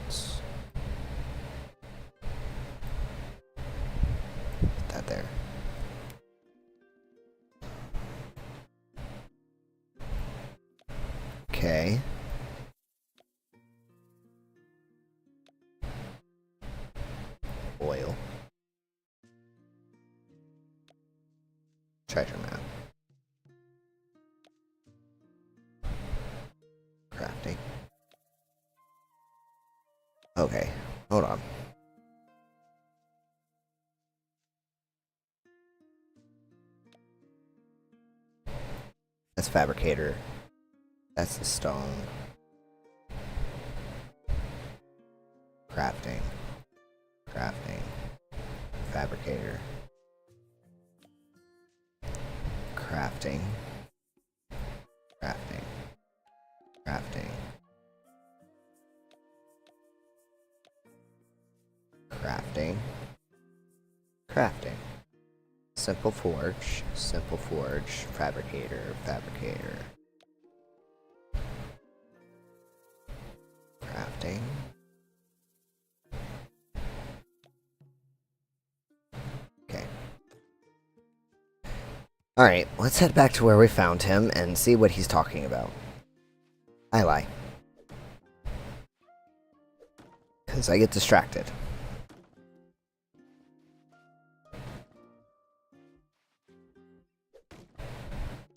Put that there. Okay. Oil. Treasure map. Crafting. Okay, hold on. That's fabricator. That's the stone. Crafting. Crafting. Fabricator. Crafting. Crafting. Crafting. Crafting. Crafting. Simple forge. Simple forge. Fabricator. Fabricator. Crafting. Okay. Alright, let's head back to where we found him and see what he's talking about. I lie. Because I get distracted.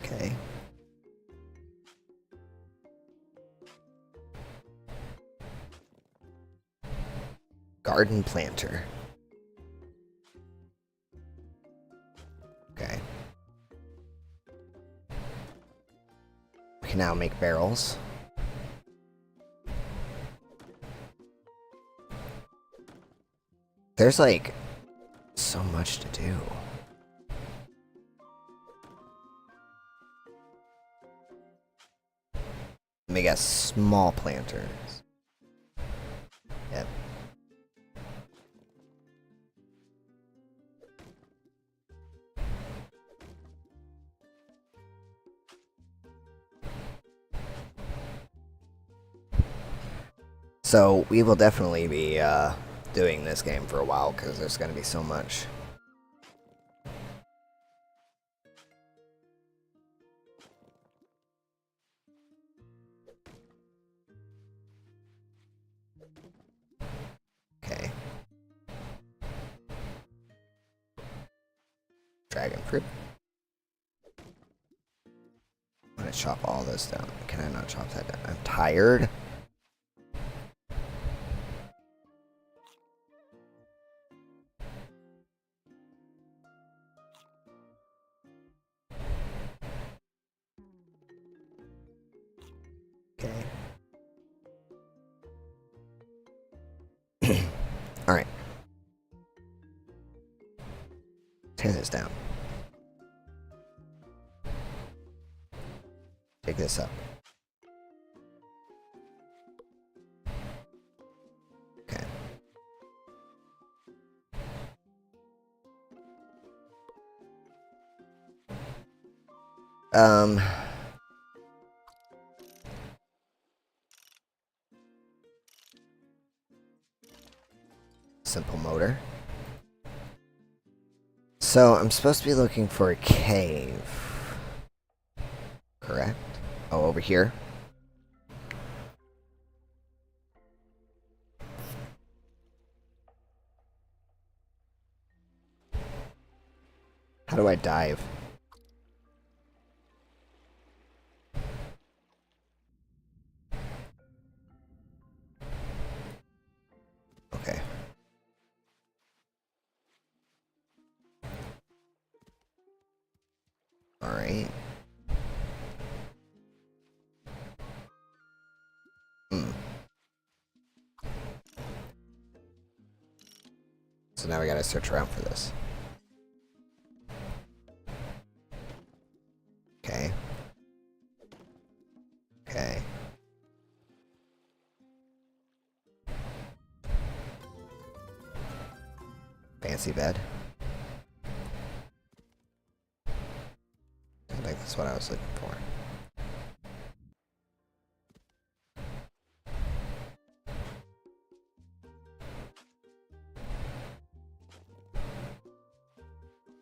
Okay. Garden planter. Okay. We can now make barrels. There's like so much to do. Make us small planters. Yep. So we will definitely be doing this game for a while because there's going to be so much. Okay. Dragon fruit. I'm going to chop all this down. Can I not chop that down? I'm tired. Okay. Tear this down. Take this up. Okay. Simple motor. So, I'm supposed to be looking for a cave. Correct? Oh, over here? How do I dive? Okay. Alright. So now we gotta search around for this. Okay. Okay. Fancy bed. I think that's what I was looking for.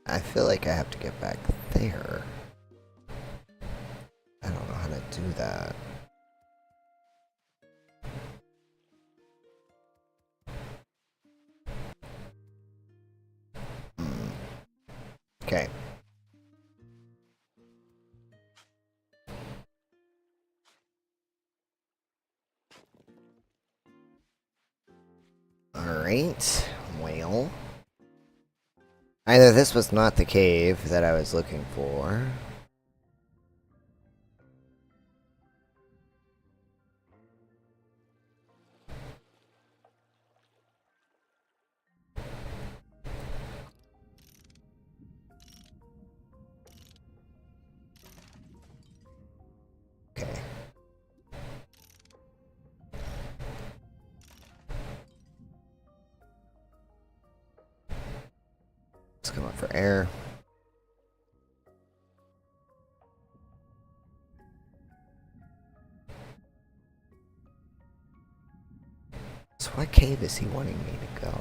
I feel like I have to get back there. I don't know how to do that. Okay. Alright. Well. Either this was not the cave that I was looking for. Okay. Let's come up for air. So what cave is he wanting me to go?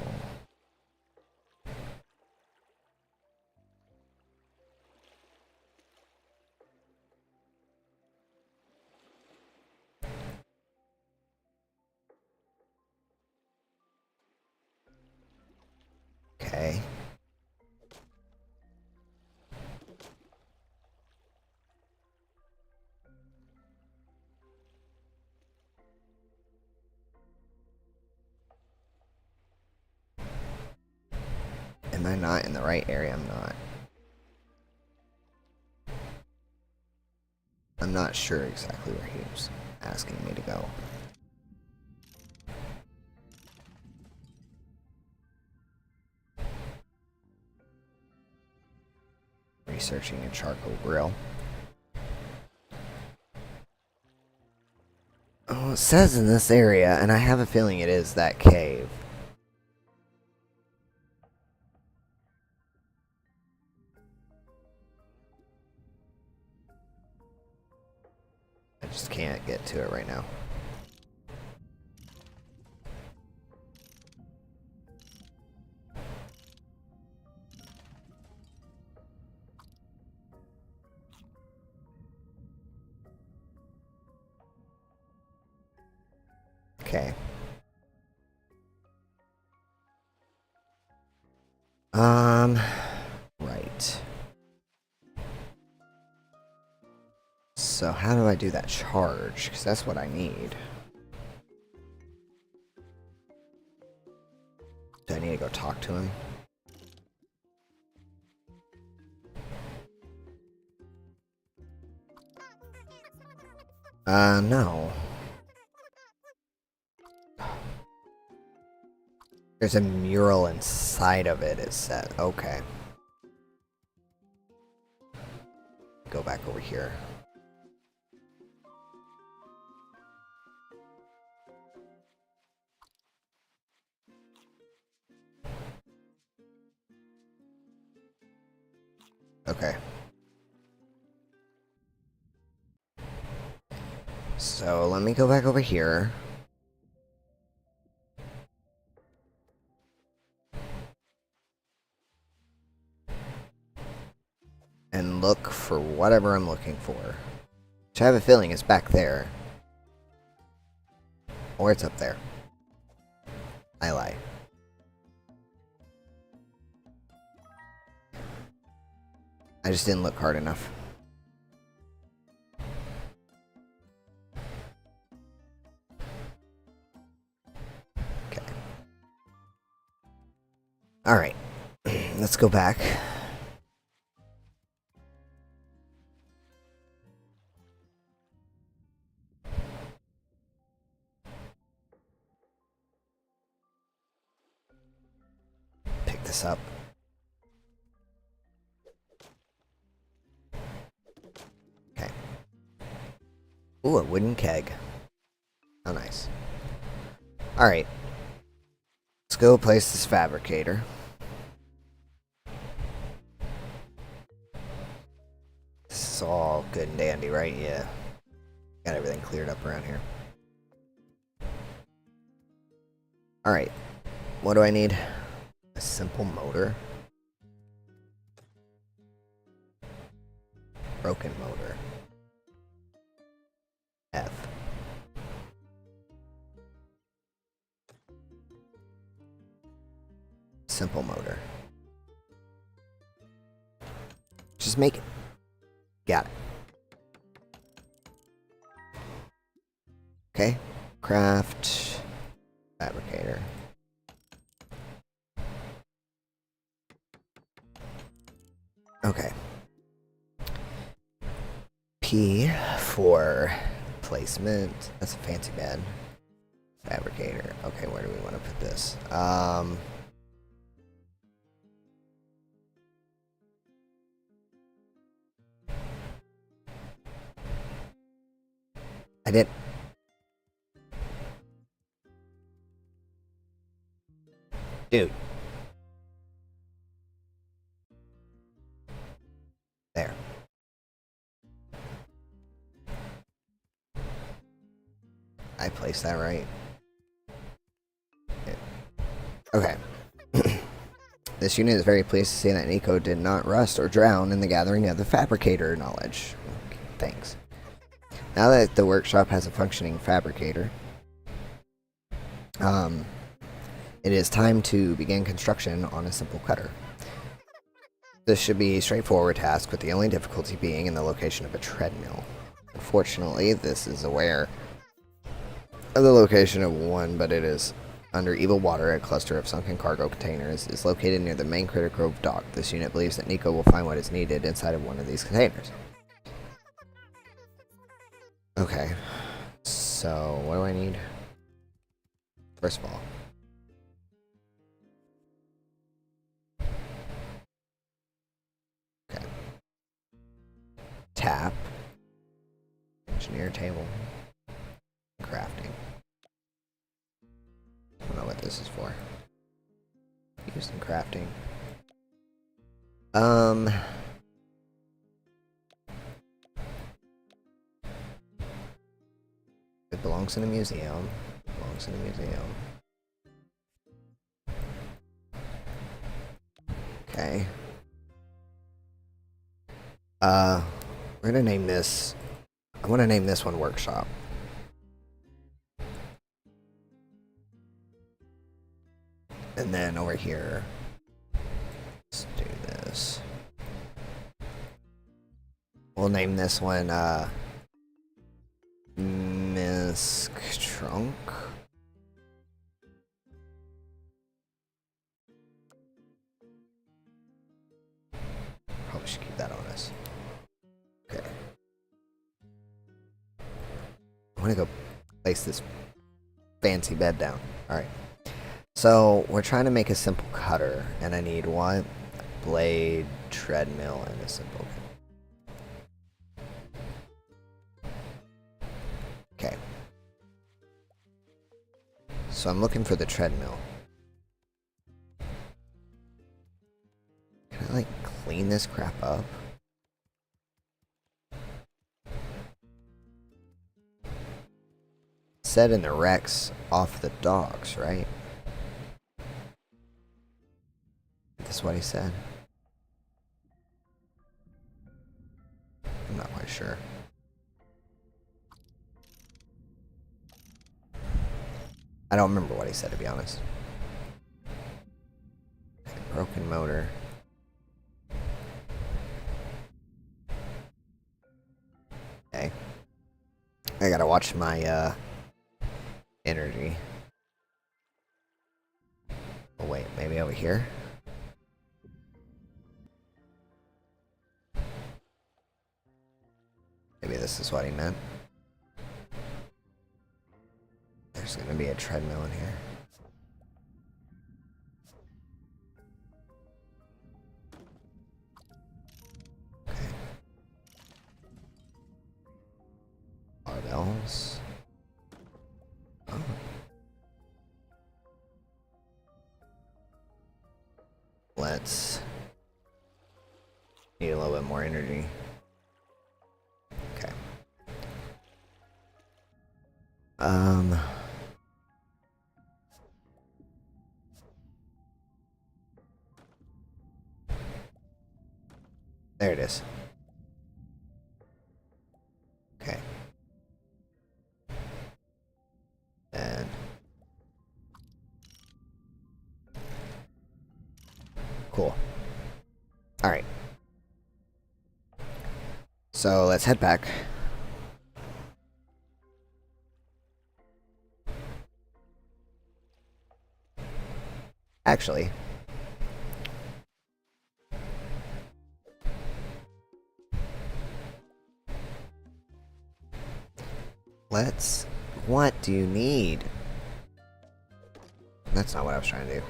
Okay. Am I not in the right area? I'm not. I'm not sure exactly where he was asking me to go. Researching a charcoal grill. Oh, it says in this area, and I have a feeling it is that cave. I just can't get to it right now. Okay. Right. So how do I do that charge? Because that's what I need. Do I need to go talk to him? No. There's a mural inside of it, it said. Okay. go back over here. Okay. So let me go back over here. And look for whatever I'm looking for. Which I have a feeling is back there. Or it's up there. I lie. I just didn't look hard enough. Okay. Alright. Let's go back. Pick this up. Okay. Ooh, a wooden keg. How nice. Alright. Let's go place this fabricator. This is all good and dandy, right? Yeah. Got everything cleared up around here. Alright. What do I need? A simple motor. Broken motor. F. Simple motor. Just make it. Got it. Okay. Craft. Fabricator. Okay. P for placement. That's a fancy bed. Fabricator. Okay, where do we want to put this? I did. Dude. There. I placed that right. Okay. This unit is very pleased to see that Nico did not rust or drown in the gathering of the fabricator knowledge. Okay, thanks. Now that the workshop has a functioning fabricator, it is time to begin construction on a simple cutter. This should be a straightforward task, with the only difficulty being in the location of a treadmill. Unfortunately, this is aware of the location of one, but it is under evil water. A cluster of sunken cargo containers is located near the main Critter Cove dock. This unit believes that Nico will find what is needed inside of one of these containers. Okay, so what do I need? First of all, okay, tap, engineer table, crafting. I don't know what this is for. Used in crafting. It belongs in a museum. Belongs in a museum. Okay. We're gonna name this. I want to name this one Workshop. And then over here, let's do this. We'll name this one Misc Trunk. Probably should keep that on us. Okay. I want to go place this fancy bed down. Alright. So, we're trying to make a simple cutter, and I need what? Blade, treadmill, and a simple so I'm looking for the treadmill. Can I, like, clean this crap up? Said in the Rex off the dogs, right? That's what he said. I'm not quite sure. I don't remember what he said, to be honest. Okay, broken motor. Okay. I gotta watch my energy. Oh wait, maybe over here? Maybe this is what he meant. There's gonna be a treadmill in here. Okay. Barbells. Oh. Let's need a little bit more energy. Okay. There it is. Okay. And cool. All right. So let's head back. Actually, let's... What do you need? That's not what I was trying to do.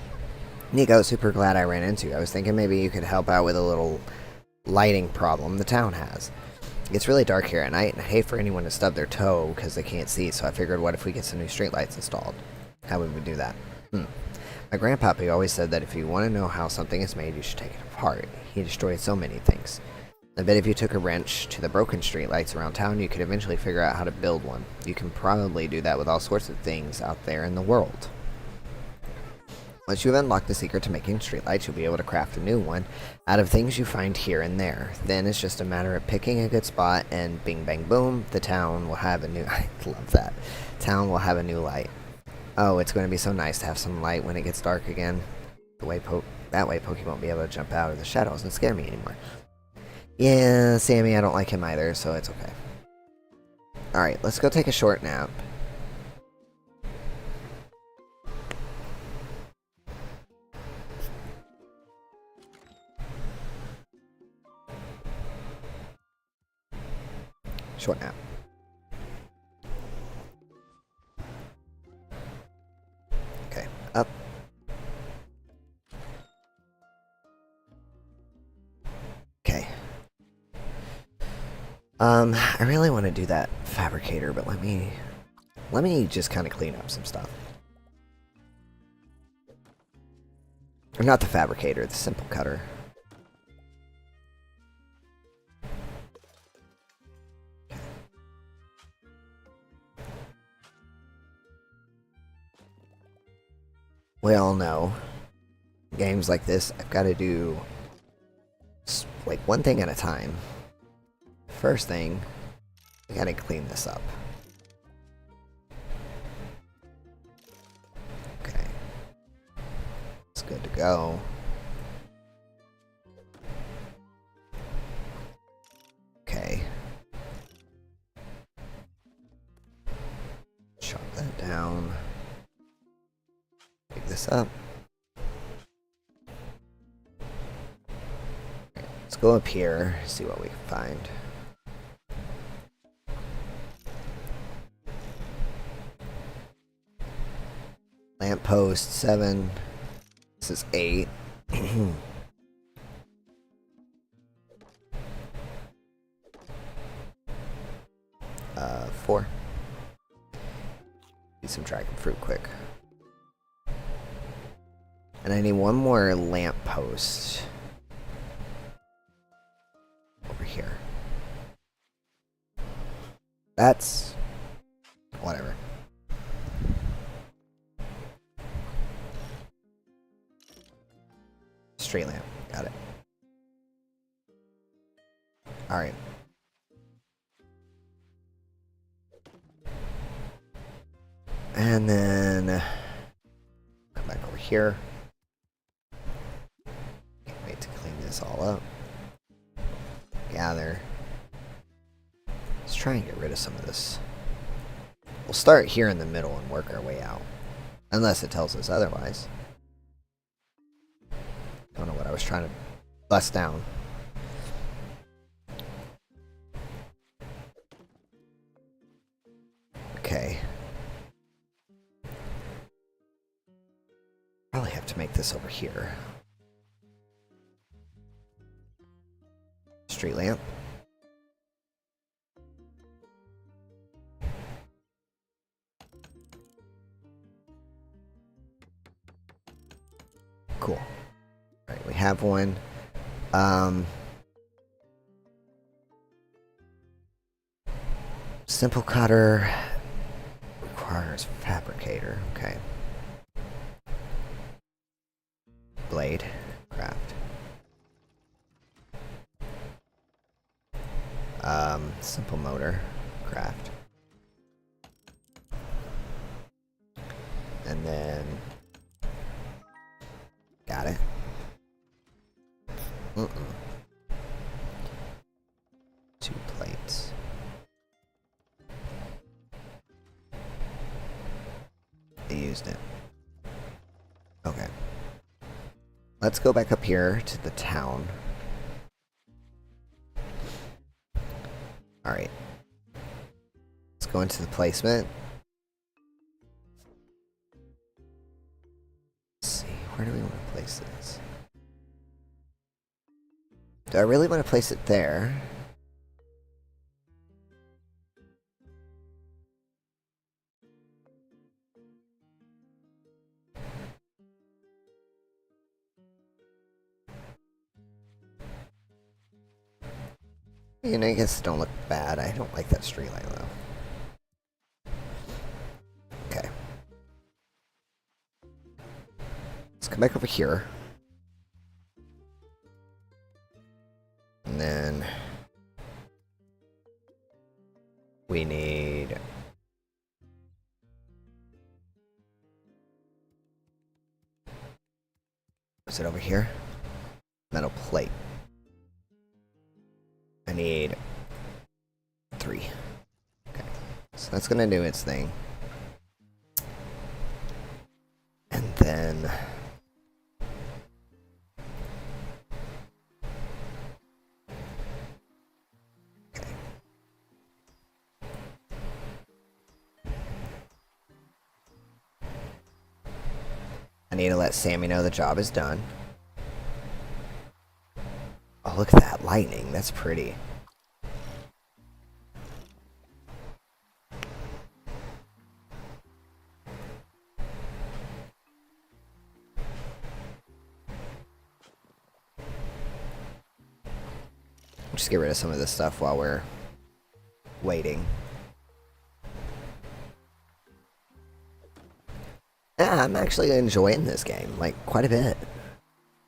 Nico, super glad I ran into you. I was thinking maybe you could help out with a little lighting problem the town has. It's really dark here at night, and I hate for anyone to stub their toe because they can't see, so I figured what if we get some new streetlights installed? How would we do that? My grandpappy always said that if you want to know how something is made, you should take it apart. He destroyed so many things. I bet if you took a wrench to the broken streetlights around town, you could eventually figure out how to build one. You can probably do that with all sorts of things out there in the world. Once you have unlocked the secret to making streetlights, you'll be able to craft a new one out of things you find here and there. Then it's just a matter of picking a good spot, and bing bang boom, the town will have a new... I love that. Town will have a new light. Oh, it's going to be so nice to have some light when it gets dark again. That way Pokey won't be able to jump out of the shadows and scare me anymore. Yeah, Sammy, I don't like him either, so it's okay. Alright, let's go take a short nap. Short nap. Okay, up. Okay. I really want to do that fabricator, but let me just kind of clean up some stuff. Or not the fabricator, the simple cutter. We all know, games like this, I've got to do like one thing at a time. First thing, I gotta clean this up. Okay. It's good to go. Okay. Chop that down. Pick this up. Let's go up here, see what we can find. Lamppost 7. This is 8. 4. Eat some dragon fruit quick. And I need one more lamp post over here. That's whatever. Street lamp. Got it. Alright. And then come back over here. Can't wait to clean this all up. Gather. Let's try and get rid of some of this. We'll start here in the middle and work our way out. Unless it tells us otherwise. Don't know what I was trying to bust down. Okay. Probably have to make this over here. Street lamp. Cool. Alright, we have one. Simple cutter requires fabricator. Okay. Blade. Craft. Simple motor. Craft. And then got it. Two plates. They used it. Okay. Let's go back up here to the town. Alright. Let's go into the placement. Let's see. Where do we want to place this? Do I really want to place it there? You know, I guess it don't look bad. I don't like that street light though. Okay. Let's come back over here. And then we need is it over here? Metal plate. I need 3. Okay. So that's gonna do its thing. And then okay. I need to let Sammy know the job is done. Oh, look at that lightning. That's pretty. Just get rid of some of this stuff while we're waiting. Yeah, I'm actually enjoying this game, like, quite a bit.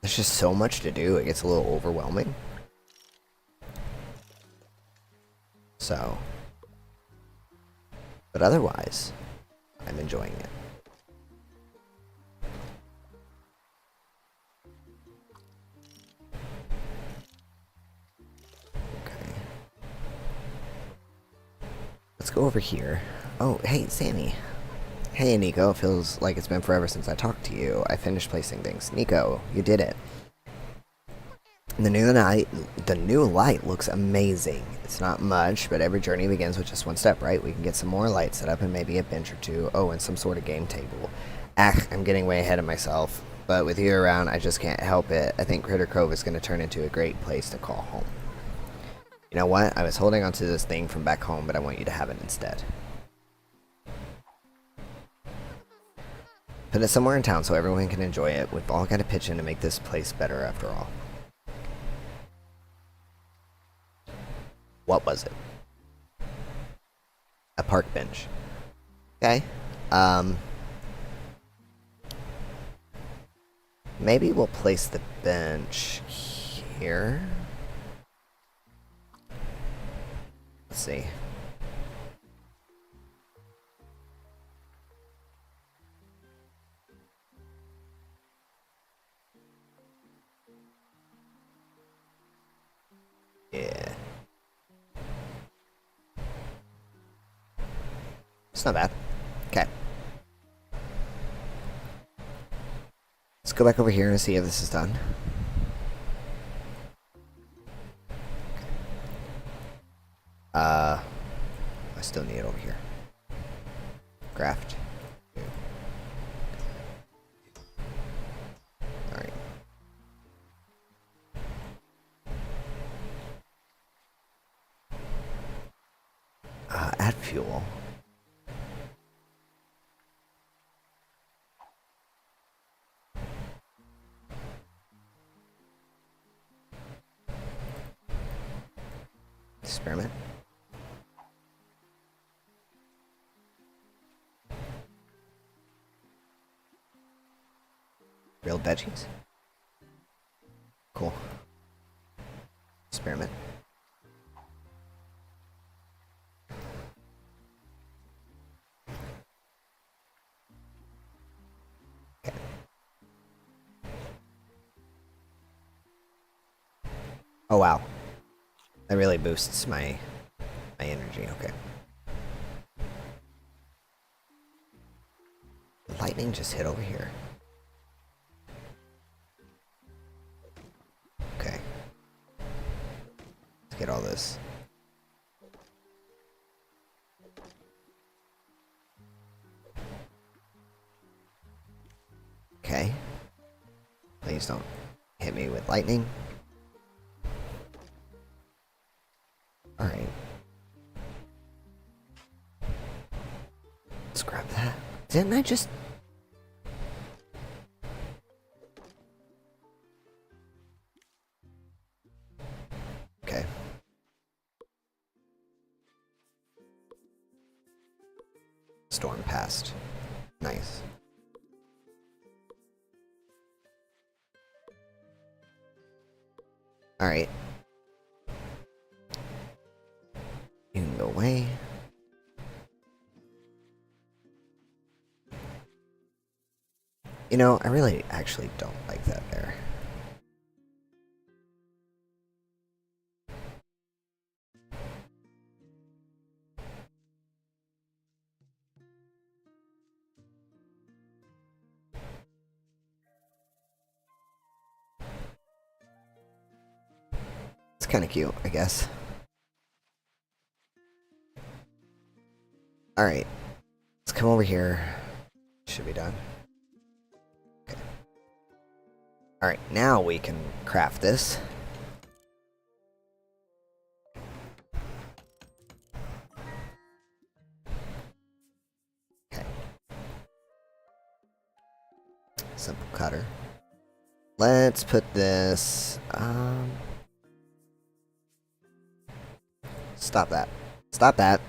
There's just so much to do, it gets a little overwhelming. So. But otherwise, I'm enjoying it. Okay. Let's go over here. Oh, hey, Sammy. Hey, Nico. It feels like it's been forever since I talked to you. I finished placing things. Nico, you did it. The new light looks amazing. It's not much, but every journey begins with just one step, right? We can get some more lights set up and maybe a bench or two. Oh, and some sort of game table. I'm getting way ahead of myself. But with you around, I just can't help it. I think Critter Cove is going to turn into a great place to call home. You know what? I was holding onto this thing from back home, but I want you to have it instead. Put it somewhere in town so everyone can enjoy it. We've all got to pitch in to make this place better after all. What was it? A park bench. Okay. Maybe we'll place the bench here. Let's see. Yeah. It's not bad. Okay. Let's go back over here and see if this is done. I still need it over here. Graft. Alright. Add fuel. Experiment. Grilled veggies. Cool. Experiment. Okay. Oh wow. That really boosts my energy. Okay. Lightning just hit over here. Okay. Let's get all this. Okay. Please don't hit me with lightning. Alright. Let's grab that. Didn't I just... Okay. Storm passed. Nice. Alright. You can go away. You know, I really actually don't like that there. It's kind of cute, I guess. Alright. Let's come over here. Should be done. Okay. Alright, now we can craft this. Okay. Simple cutter. Let's put this... Stop that. Stop that.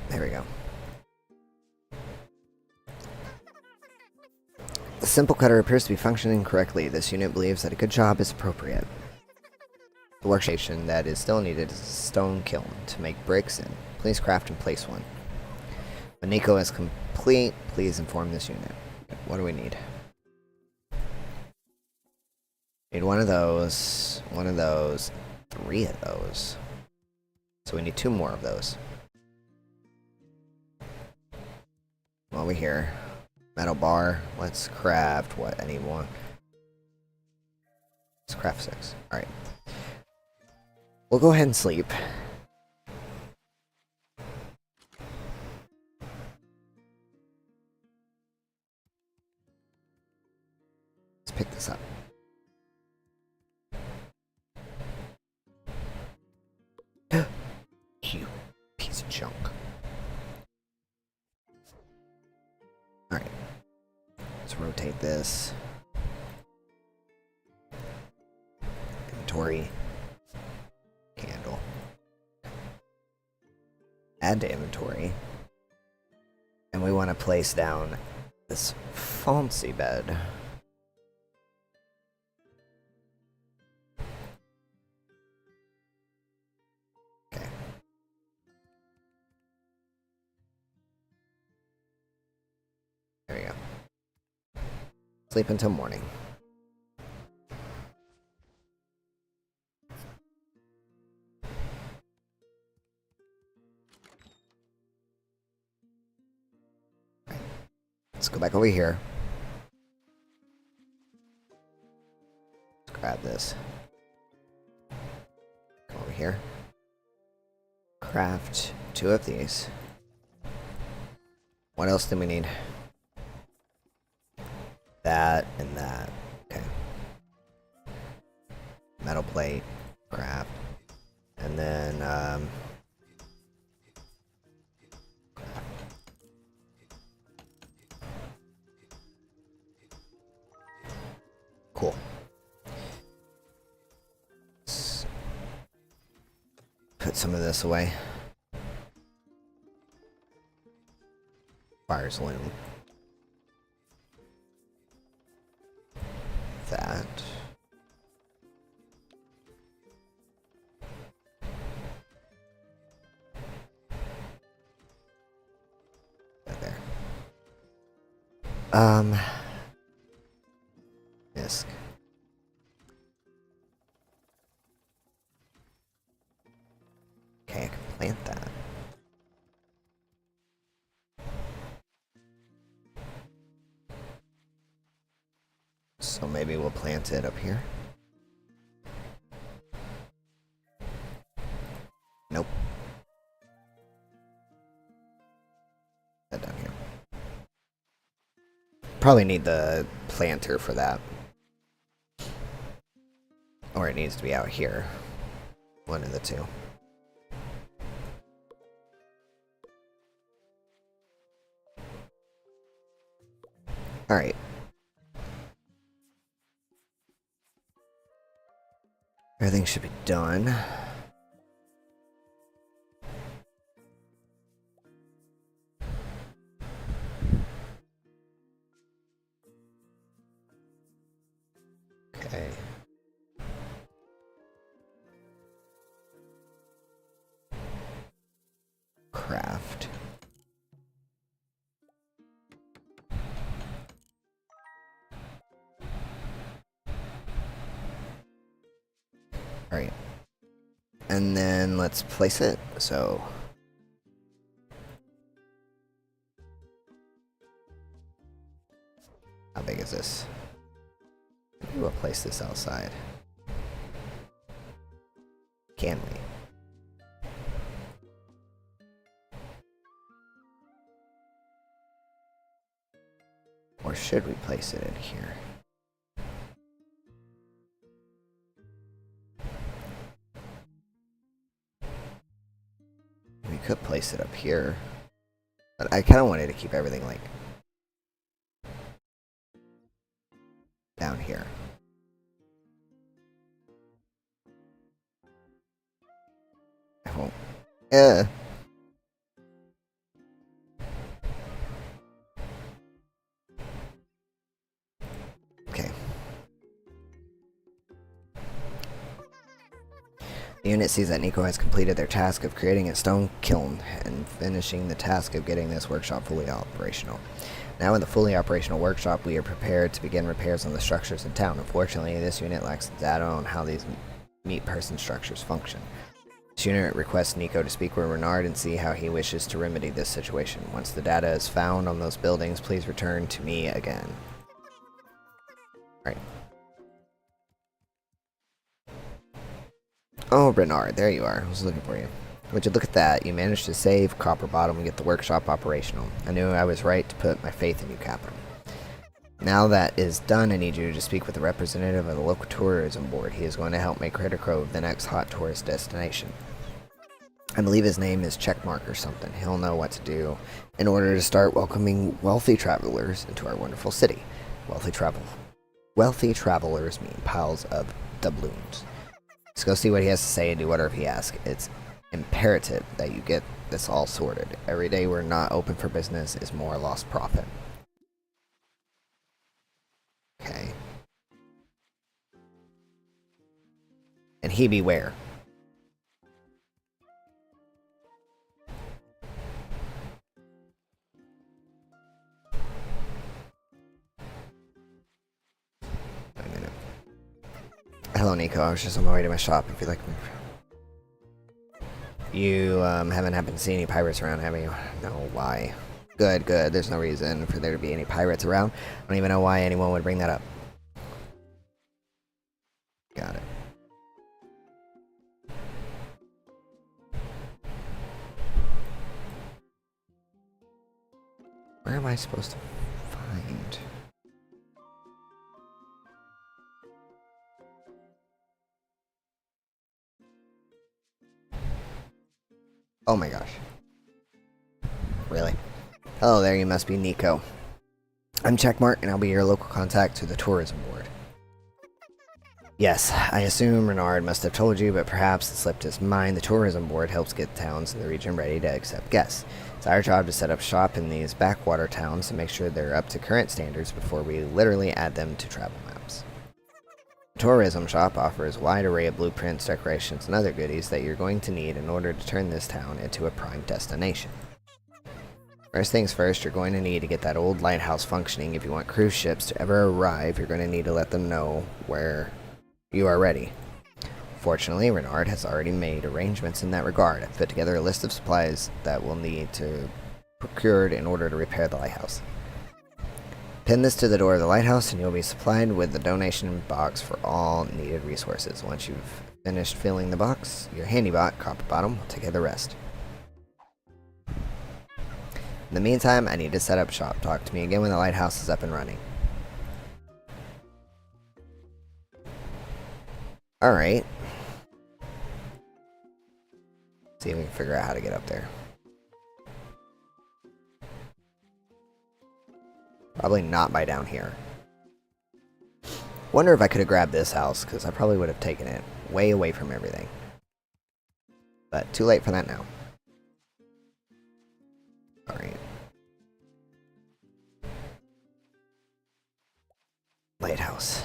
There we go. The simple cutter appears to be functioning correctly. This unit believes that a good job is appropriate. The workstation that is still needed is a stone kiln to make bricks in. Please craft and place one. When Nico is complete, please inform this unit. What do we need? Need one of those, 3 of those. So we need 2 more of those. Over here. Metal bar. Let's craft what? I need 1. Let's craft 6. Alright. We'll go ahead and sleep. junk. Alright. Let's rotate this. Inventory. Candle. Add to inventory. And we want to place down this fancy bed. Okay. There we go. Sleep until morning. Let's go back over here. Let's grab this. Come over here. Craft 2 of these. What else do we need? That and that. Okay. Metal plate. Craft. And then, cool. Let's put some of this away. Fire's loom. That. Right there. Disc. Okay, I can plant that. So maybe we'll plant it up here. Nope. That down here. Probably need the planter for that. Or it needs to be out here. One of the two. Alright. Everything should be done. Okay. Craft. Alright. And then let's place it. So how big is this? Maybe we'll place this outside. Can we? Or should we place it in here? We could place it up here. But I kind of wanted to keep everything like down here. I won't. Okay. The unit sees that Nico has completed their task of creating a stone kiln and finishing the task of getting this workshop fully operational. Now in the fully operational workshop, we are prepared to begin repairs on the structures in town. Unfortunately, this unit lacks data on how these meat person structures function. This unit requests Nico to speak with Renard and see how he wishes to remedy this situation. Once the data is found on those buildings, please return to me again. Right. Oh, Renard, there you are. I was looking for you. Would you look at that? You managed to save Copper Bottom and get the workshop operational. I knew I was right to put my faith in you, Captain. Now that is done, I need you to speak with the representative of the local tourism board. He is going to help make Critter Cove the next hot tourist destination. I believe his name is Checkmark or something. He'll know what to do in order to start welcoming wealthy travelers into our wonderful city. Wealthy travelers mean piles of doubloons. Let's go see what he has to say and do whatever he asks. It's imperative that you get this all sorted. Every day we're not open for business is more lost profit. Okay. And he beware. Hello, Nico. I was just on my way to my shop. If you'd like me. You haven't happened to see any pirates around, have you? No, why? Good, good. There's no reason for there to be any pirates around. I don't even know why anyone would bring that up. Got it. Where am I supposed to find? Oh my gosh. Really? Hello there, you must be Nico. I'm Checkmark, and I'll be your local contact to the tourism board. Yes, I assume Renard must have told you, but perhaps it slipped his mind. The tourism board helps get towns in the region ready to accept guests. It's our job to set up shop in these backwater towns to make sure they're up to current standards before we literally add them to travel maps. The tourism shop offers a wide array of blueprints, decorations, and other goodies that you're going to need in order to turn this town into a prime destination. First things first, you're going to need to get that old lighthouse functioning. If you want cruise ships to ever arrive, you're going to need to let them know where you are ready. Fortunately, Renard has already made arrangements in that regard. I've put together a list of supplies that will need to procured in order to repair the lighthouse. Pin this to the door of the lighthouse and you'll be supplied with the donation box for all needed resources. Once you've finished filling the box, your handybot, Copperbottom, will take care of the rest. In the meantime, I need to set up shop. Talk to me again when the lighthouse is up and running. Alright. See if we can figure out how to get up there. Probably not by down here. Wonder if I could have grabbed this house, because I probably would have taken it way away from everything. But too late for that now. Alright. Lighthouse.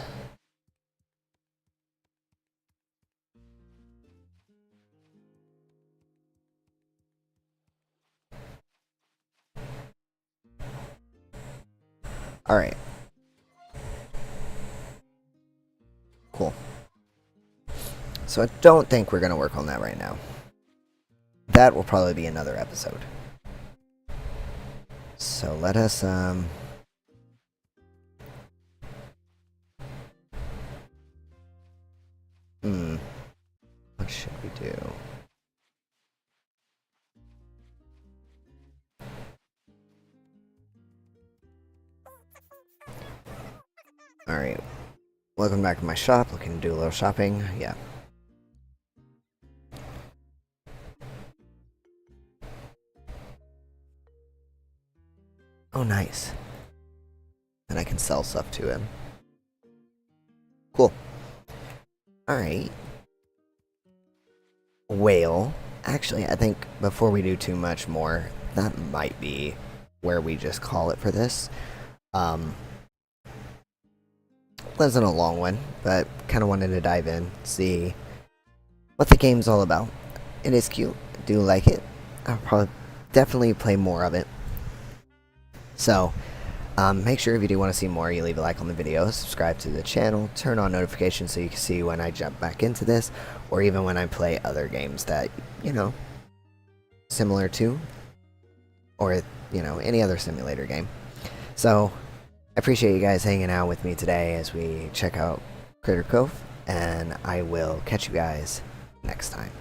Alright. Cool. So I don't think we're going to work on that right now. That will probably be another episode. So let us, what should we do? Alright. Welcome back to my shop. Looking to do a little shopping. Yeah. Oh, nice. And I can sell stuff to him. Cool. Alright. Whale. Actually, I think before we do too much more, that might be where we just call it for this. Wasn't a long one, but kind of wanted to dive in, see what the game's all about. It is cute. I do like it. I'll probably definitely play more of it. So, make sure if you do want to see more, you leave a like on the video, subscribe to the channel, turn on notifications so you can see when I jump back into this, or even when I play other games that, you know, similar to, or, you know, any other simulator game. So, I appreciate you guys hanging out with me today as we check out Critter Cove, and I will catch you guys next time.